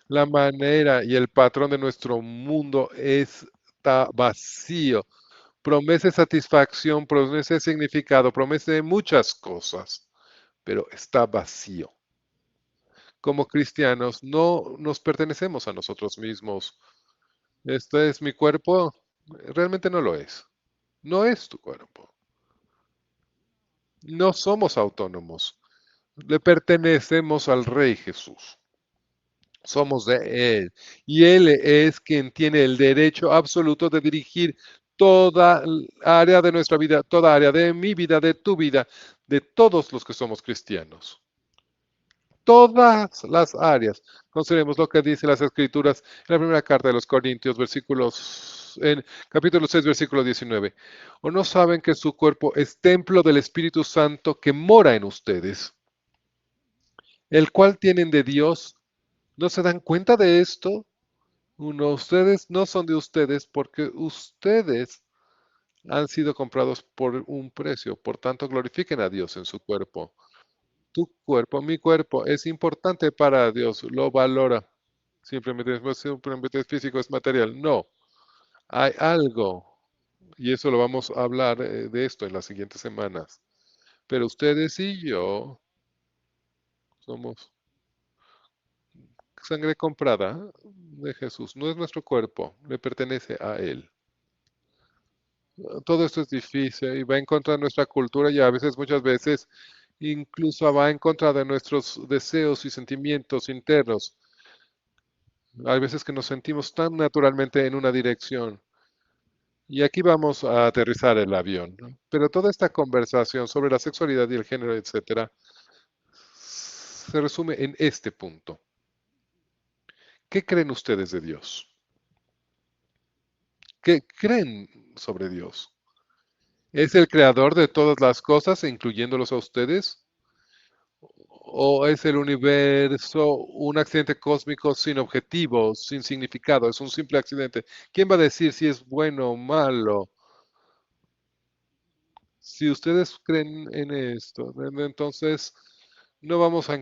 La manera y el patrón de nuestro mundo está vacío. Promesa de satisfacción, promesa de significado, promesa de muchas cosas, pero está vacío. Como cristianos no nos pertenecemos a nosotros mismos. Este es mi cuerpo, realmente no lo es. No es tu cuerpo. No somos autónomos. Le pertenecemos al Rey Jesús. Somos de Él. Y Él es quien tiene el derecho absoluto de dirigir toda área de nuestra vida, toda área de mi vida, de tu vida, de todos los que somos cristianos. Todas las áreas. Consideremos lo que dice las Escrituras en la primera carta de los Corintios, en capítulo 6, versículo 19. ¿O no saben que su cuerpo es templo del Espíritu Santo que mora en ustedes, el cual tienen de Dios? ¿No se dan cuenta de esto? Ustedes no son de ustedes porque ustedes han sido comprados por un precio. Por tanto, glorifiquen a Dios en su cuerpo. Tu cuerpo, mi cuerpo, es importante para Dios, lo valora. Simplemente es físico, es material. No, hay algo, y eso lo vamos a hablar de esto en las siguientes semanas. Pero ustedes y yo somos sangre comprada de Jesús. No es nuestro cuerpo, le pertenece a Él. Todo esto es difícil y va en contra de nuestra cultura y a veces, muchas veces, incluso va en contra de nuestros deseos y sentimientos internos. Hay veces que nos sentimos tan naturalmente en una dirección. Y aquí vamos a aterrizar el avión, ¿no? Pero toda esta conversación sobre la sexualidad y el género, etcétera, se resume en este punto. ¿Qué creen ustedes de Dios? ¿Qué creen sobre Dios? ¿Es el creador de todas las cosas, incluyéndolos a ustedes? ¿O es el universo un accidente cósmico sin objetivo, sin significado? Es un simple accidente. ¿Quién va a decir si es bueno o malo? Si ustedes creen en esto, entonces no vamos a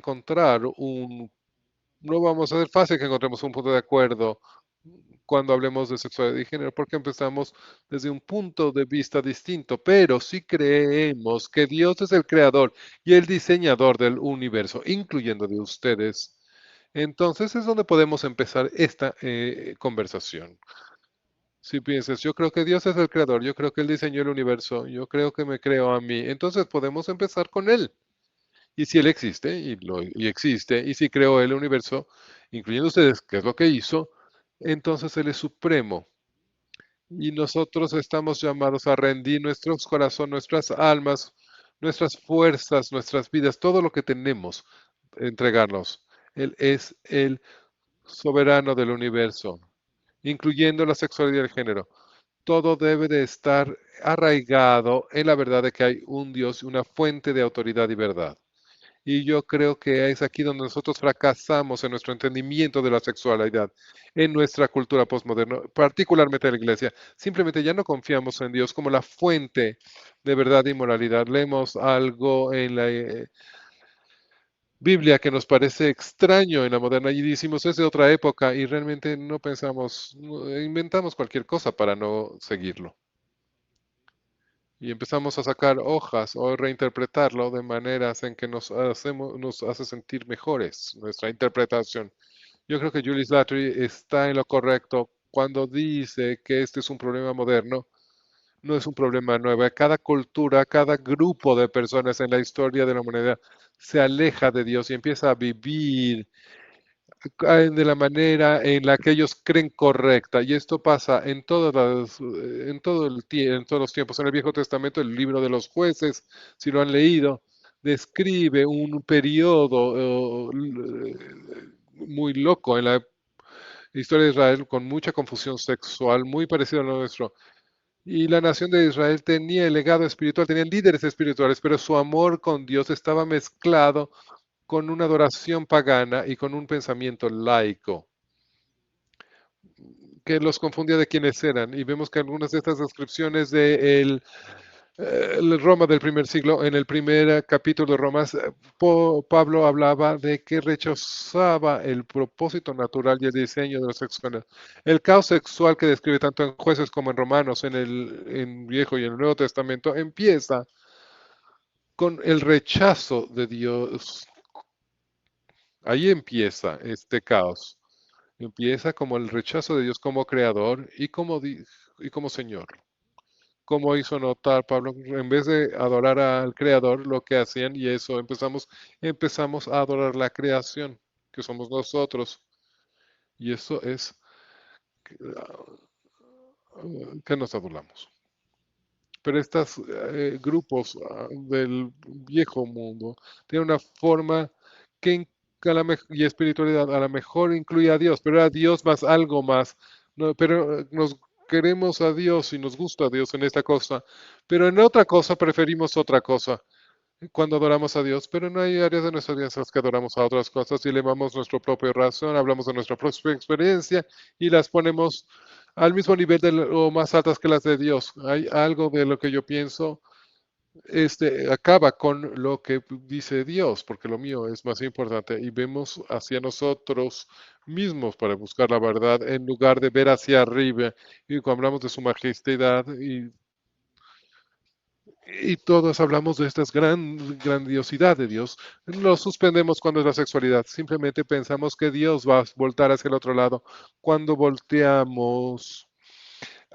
no vamos a ser fácil que encontremos un punto de acuerdo cuando hablemos de sexualidad y género, porque empezamos desde un punto de vista distinto, pero si creemos que Dios es el creador y el diseñador del universo, incluyendo de ustedes, entonces es donde podemos empezar esta conversación. Si piensas, yo creo que Dios es el creador, yo creo que Él diseñó el universo, yo creo que me creo a mí, entonces podemos empezar con Él. Y si Él existe, y existe, y si creó el universo, incluyendo ustedes, que es lo que hizo, entonces Él es supremo. Y nosotros estamos llamados a rendir nuestros corazones, nuestras almas, nuestras fuerzas, nuestras vidas, todo lo que tenemos, entregarnos. Él es el soberano del universo, incluyendo la sexualidad y el género. Todo debe de estar arraigado en la verdad de que hay un Dios, una fuente de autoridad y verdad. Y yo creo que es aquí donde nosotros fracasamos en nuestro entendimiento de la sexualidad, en nuestra cultura postmoderna, particularmente en la iglesia. Simplemente ya no confiamos en Dios como la fuente de verdad y moralidad. Leemos algo en la Biblia que nos parece extraño en la moderna y decimos es de otra época y realmente no pensamos, inventamos cualquier cosa para no seguirlo. Y empezamos a sacar hojas o reinterpretarlo de maneras en que nos hace sentir mejores nuestra interpretación. Yo creo que Julie Slattery está en lo correcto cuando dice que este es un problema moderno, no es un problema nuevo. Cada cultura, cada grupo de personas en la historia de la humanidad se aleja de Dios y empieza a vivir de la manera en la que ellos creen correcta. Y esto pasa en en en todos los tiempos. En el Viejo Testamento, el libro de los jueces, si lo han leído, describe un periodo muy loco en la historia de Israel con mucha confusión sexual, muy parecido a lo nuestro. Y la nación de Israel tenía el legado espiritual, tenían líderes espirituales, pero su amor con Dios estaba mezclado con una adoración pagana y con un pensamiento laico que los confundía de quiénes eran. Y vemos que algunas de estas descripciones de el Roma del primer siglo, en el primer capítulo de Romas, Pablo hablaba de que rechazaba el propósito natural y el diseño de los sexuales. El caos sexual que describe tanto en Jueces como en Romanos, en el en Viejo y en el Nuevo Testamento, empieza con el rechazo de Dios. Ahí empieza este caos. Empieza como el rechazo de Dios como creador y como Señor. Como hizo notar Pablo, en vez de adorar al creador, lo que hacían, y eso empezamos a adorar la creación, que somos nosotros. Y eso es que nos adoramos. Pero estos grupos del viejo mundo tienen una forma y espiritualidad a lo mejor incluye a Dios, pero a Dios más algo más. No, pero nos queremos a Dios y nos gusta a Dios en esta cosa, pero en otra cosa preferimos otra cosa cuando adoramos a Dios, pero no hay áreas de nuestra vida en las que adoramos a otras cosas y le damos nuestra propia razón, hablamos de nuestra propia experiencia y las ponemos al mismo nivel o más altas que las de Dios. Hay algo de lo que yo pienso, acaba con lo que dice Dios, porque lo mío es más importante y vemos hacia nosotros mismos para buscar la verdad en lugar de ver hacia arriba y cuando hablamos de su majestad y todos hablamos de esta grandiosidad de Dios. Lo suspendemos cuando es la sexualidad. Simplemente pensamos que Dios va a voltar hacia el otro lado cuando volteamos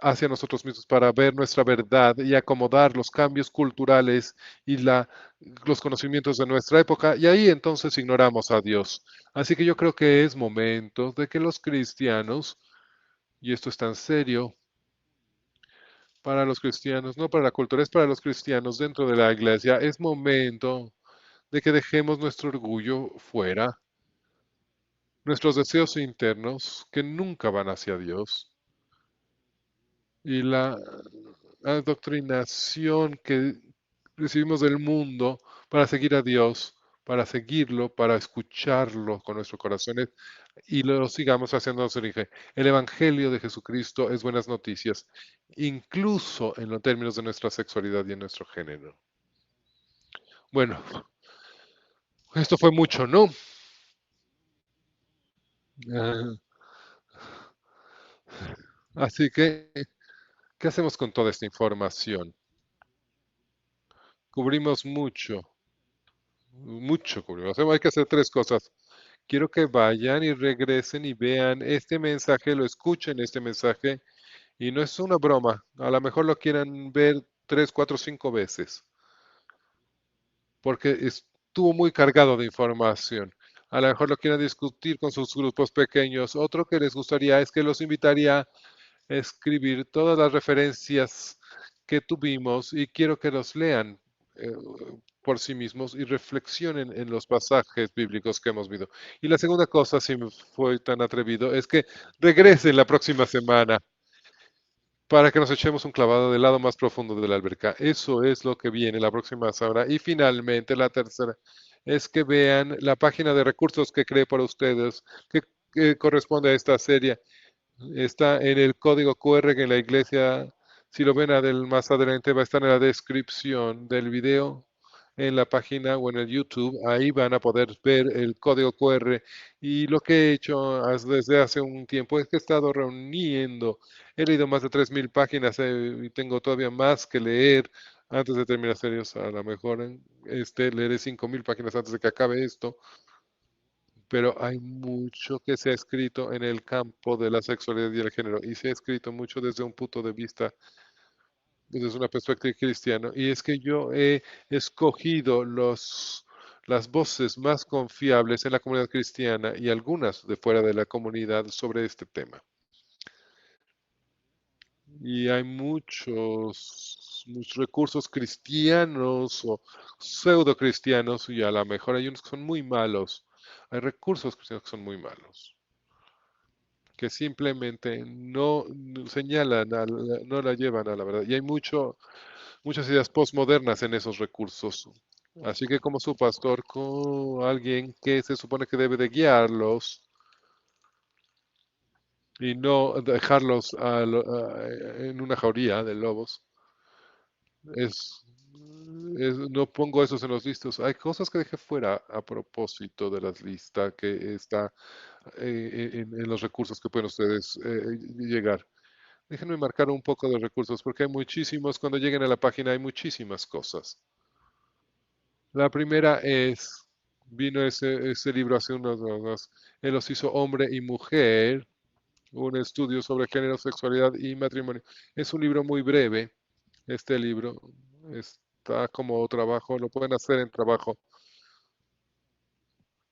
hacia nosotros mismos para ver nuestra verdad y acomodar los cambios culturales y los conocimientos de nuestra época. Y ahí entonces ignoramos a Dios. Así que yo creo que es momento de que los cristianos, y esto es tan serio, para los cristianos, no para la cultura, es para los cristianos dentro de la iglesia. Es momento de que dejemos nuestro orgullo fuera, nuestros deseos internos que nunca van hacia Dios y la adoctrinación que recibimos del mundo para seguir a Dios, para seguirlo, para escucharlo con nuestros corazones y lo sigamos haciéndonos origen. El Evangelio de Jesucristo es buenas noticias, incluso en los términos de nuestra sexualidad y en nuestro género. Bueno, esto fue mucho, ¿no? Ah, así que, ¿qué hacemos con toda esta información? Cubrimos mucho, mucho cubrimos. Hay que hacer tres cosas. Quiero que vayan y regresen y vean este mensaje, lo escuchen este mensaje, y no es una broma. A lo mejor lo quieran ver 3, 4, 5 veces, porque estuvo muy cargado de información. A lo mejor lo quieran discutir con sus grupos pequeños. Otro que les gustaría es que los invitaría a escribir todas las referencias que tuvimos y quiero que los lean eh, por sí mismos y reflexionen en los pasajes bíblicos que hemos visto. Y la segunda cosa, si me fue tan atrevido, es que regresen la próxima semana para que nos echemos un clavado del lado más profundo de la alberca. Eso es lo que viene la próxima semana. Y finalmente, la tercera es que vean la página de recursos que creé para ustedes, que corresponde a esta serie. Está en el código QR que en la iglesia, si lo ven más adelante, va a estar en la descripción del video, en la página o en el YouTube. Ahí van a poder ver el código QR. Y lo que he hecho desde hace un tiempo es que he estado reuniendo. He leído más de 3.000 páginas y tengo todavía más que leer antes de terminar serios. A lo mejor leeré 5.000 páginas antes de que acabe esto, pero hay mucho que se ha escrito en el campo de la sexualidad y el género, y se ha escrito mucho desde un punto de vista, desde una perspectiva cristiana, y es que yo he escogido las voces más confiables en la comunidad cristiana y algunas de fuera de la comunidad sobre este tema. Y hay muchos recursos cristianos o pseudo cristianos, y a lo mejor hay unos que son muy malos. Hay recursos cristianos que son muy malos, que simplemente no señalan, no la llevan a la verdad. Y hay muchas ideas postmodernas en esos recursos Así que como su pastor, con alguien que se supone que debe de guiarlos y no dejarlos en una jauría de lobos, es, no pongo esos en los listos. Hay cosas que dejé fuera a propósito de las listas que está en los recursos que pueden ustedes llegar. Déjenme marcar un poco de recursos porque hay muchísimos, cuando lleguen a la página hay muchísimas cosas. La primera es, vino ese libro hace unos, él los hizo hombre y mujer, un estudio sobre género, sexualidad y matrimonio. Es un libro muy breve, este libro. Está como trabajo, lo pueden hacer en trabajo.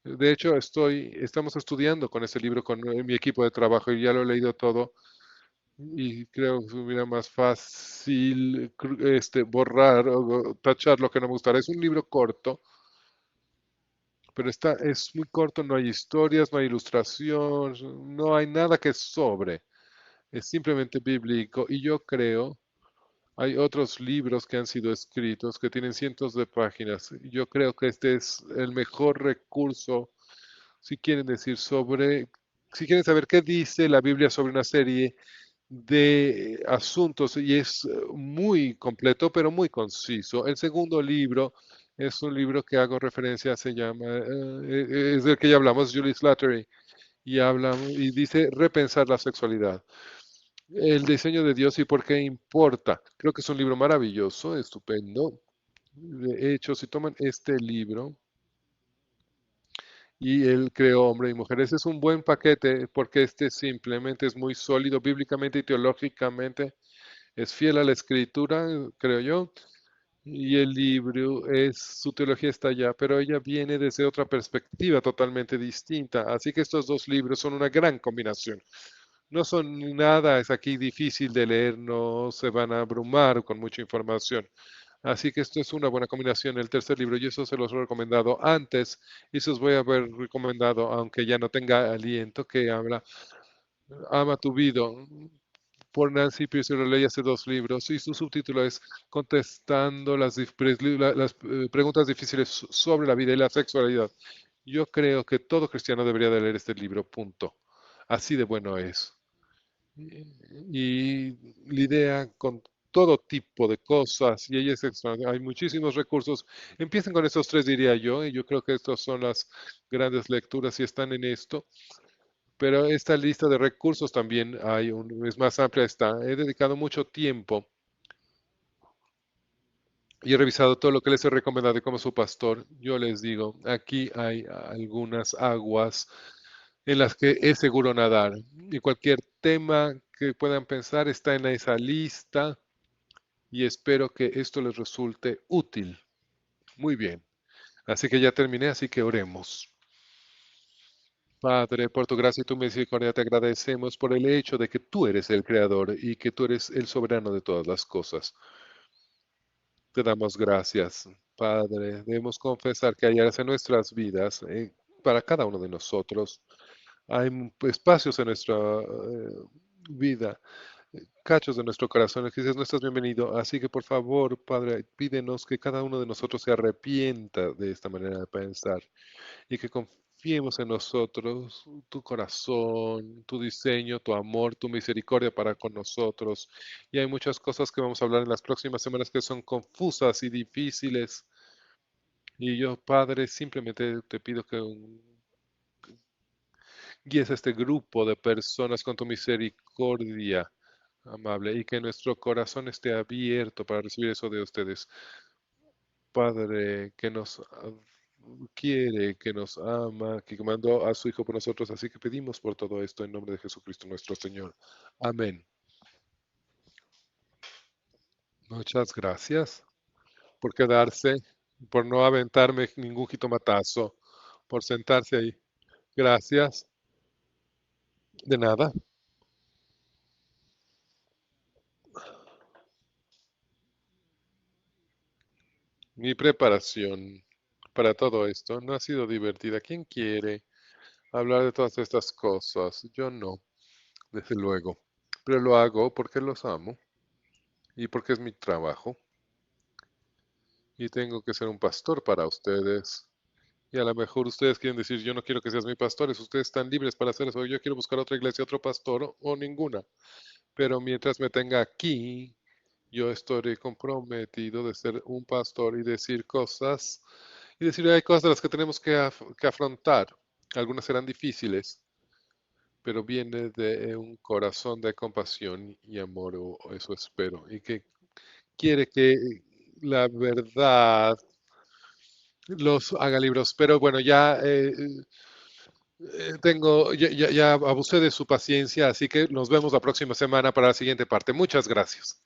De hecho, estamos estudiando con ese libro con mi equipo de trabajo y ya lo he leído todo y creo que hubiera más fácil borrar o tachar lo que no me gustará. Es un libro corto, pero es muy corto, no hay historias, no hay ilustración, no hay nada que sobre. Es simplemente bíblico y yo creo, hay otros libros que han sido escritos que tienen cientos de páginas. Yo creo que este es el mejor recurso si quieren decir si quieren saber qué dice la Biblia sobre una serie de asuntos y es muy completo, pero muy conciso. El segundo libro es un libro que hago referencia, se llama, es del que ya hablamos, Julie Slattery, y y dice repensar la sexualidad. El diseño de Dios y por qué importa. Creo que es un libro maravilloso, estupendo. De hecho, si toman este libro y él creó hombre y mujer, ese es un buen paquete porque este simplemente es muy sólido bíblicamente y teológicamente. Es fiel a la escritura, creo yo, y el libro su teología está allá, pero ella viene desde otra perspectiva totalmente distinta. Así que estos dos libros son una gran combinación. No son nada, es aquí difícil de leer, no se van a abrumar con mucha información. Así que esto es una buena combinación. El tercer libro, yo eso se los he recomendado antes y se los voy a haber recomendado, aunque ya no tenga aliento, que habla Ama tu vida, por Nancy Pierce Ley hace dos libros y su subtítulo es Contestando las preguntas difíciles sobre la vida y la sexualidad. Yo creo que todo cristiano debería de leer este libro, punto. Así de bueno es. Y lidia con todo tipo de cosas y ella es extraordinaria. Hay muchísimos recursos. Empiecen con estos tres, diría yo, y yo creo que estas son las grandes lecturas y están en esto. Pero esta lista de recursos también es más amplia. He dedicado mucho tiempo y he revisado todo lo que les he recomendado y como su pastor, yo les digo, aquí hay algunas aguas en las que es seguro nadar y cualquier tema que puedan pensar está en esa lista y espero que esto les resulte útil. Muy bien. Así que ya terminé, así que oremos. Padre, por tu gracia y tu misericordia te agradecemos por el hecho de que tú eres el creador y que tú eres el soberano de todas las cosas. Te damos gracias, Padre. Debemos confesar que hay áreas en nuestras vidas, para cada uno de nosotros. Hay espacios en nuestra vida, cachos de nuestro corazón en que dices, no estás bienvenido. Así que por favor, Padre, pídenos que cada uno de nosotros se arrepienta de esta manera de pensar y que confiemos en nosotros, tu corazón, tu diseño, tu amor, tu misericordia para con nosotros. Y hay muchas cosas que vamos a hablar en las próximas semanas que son confusas y difíciles. Y yo, Padre, simplemente te pido que guíes a este grupo de personas con tu misericordia amable y que nuestro corazón esté abierto para recibir eso de ustedes. Padre, que nos quiere, que nos ama, que mandó a su Hijo por nosotros. Así que pedimos por todo esto en nombre de Jesucristo nuestro Señor. Amén. Muchas gracias por quedarse, por no aventarme ningún jitomatazo, por sentarse ahí. Gracias. De nada. Mi preparación para todo esto no ha sido divertida. ¿Quién quiere hablar de todas estas cosas? Yo no, desde luego. Pero lo hago porque los amo y porque es mi trabajo. y tengo que ser un pastor para ustedes. Y a lo mejor ustedes quieren decir, yo no quiero que seas mi pastor, ustedes están libres para hacer eso, yo quiero buscar otra iglesia, otro pastor o ninguna. Pero mientras me tenga aquí, yo estoy comprometido de ser un pastor y decir cosas, y decir, hay cosas de las que tenemos que afrontar. Algunas serán difíciles, pero viene de un corazón de compasión y amor, o eso espero, y que quiere que la verdad los haga libros. Pero bueno, ya abusé de su paciencia, así que nos vemos la próxima semana para la siguiente parte. Muchas gracias.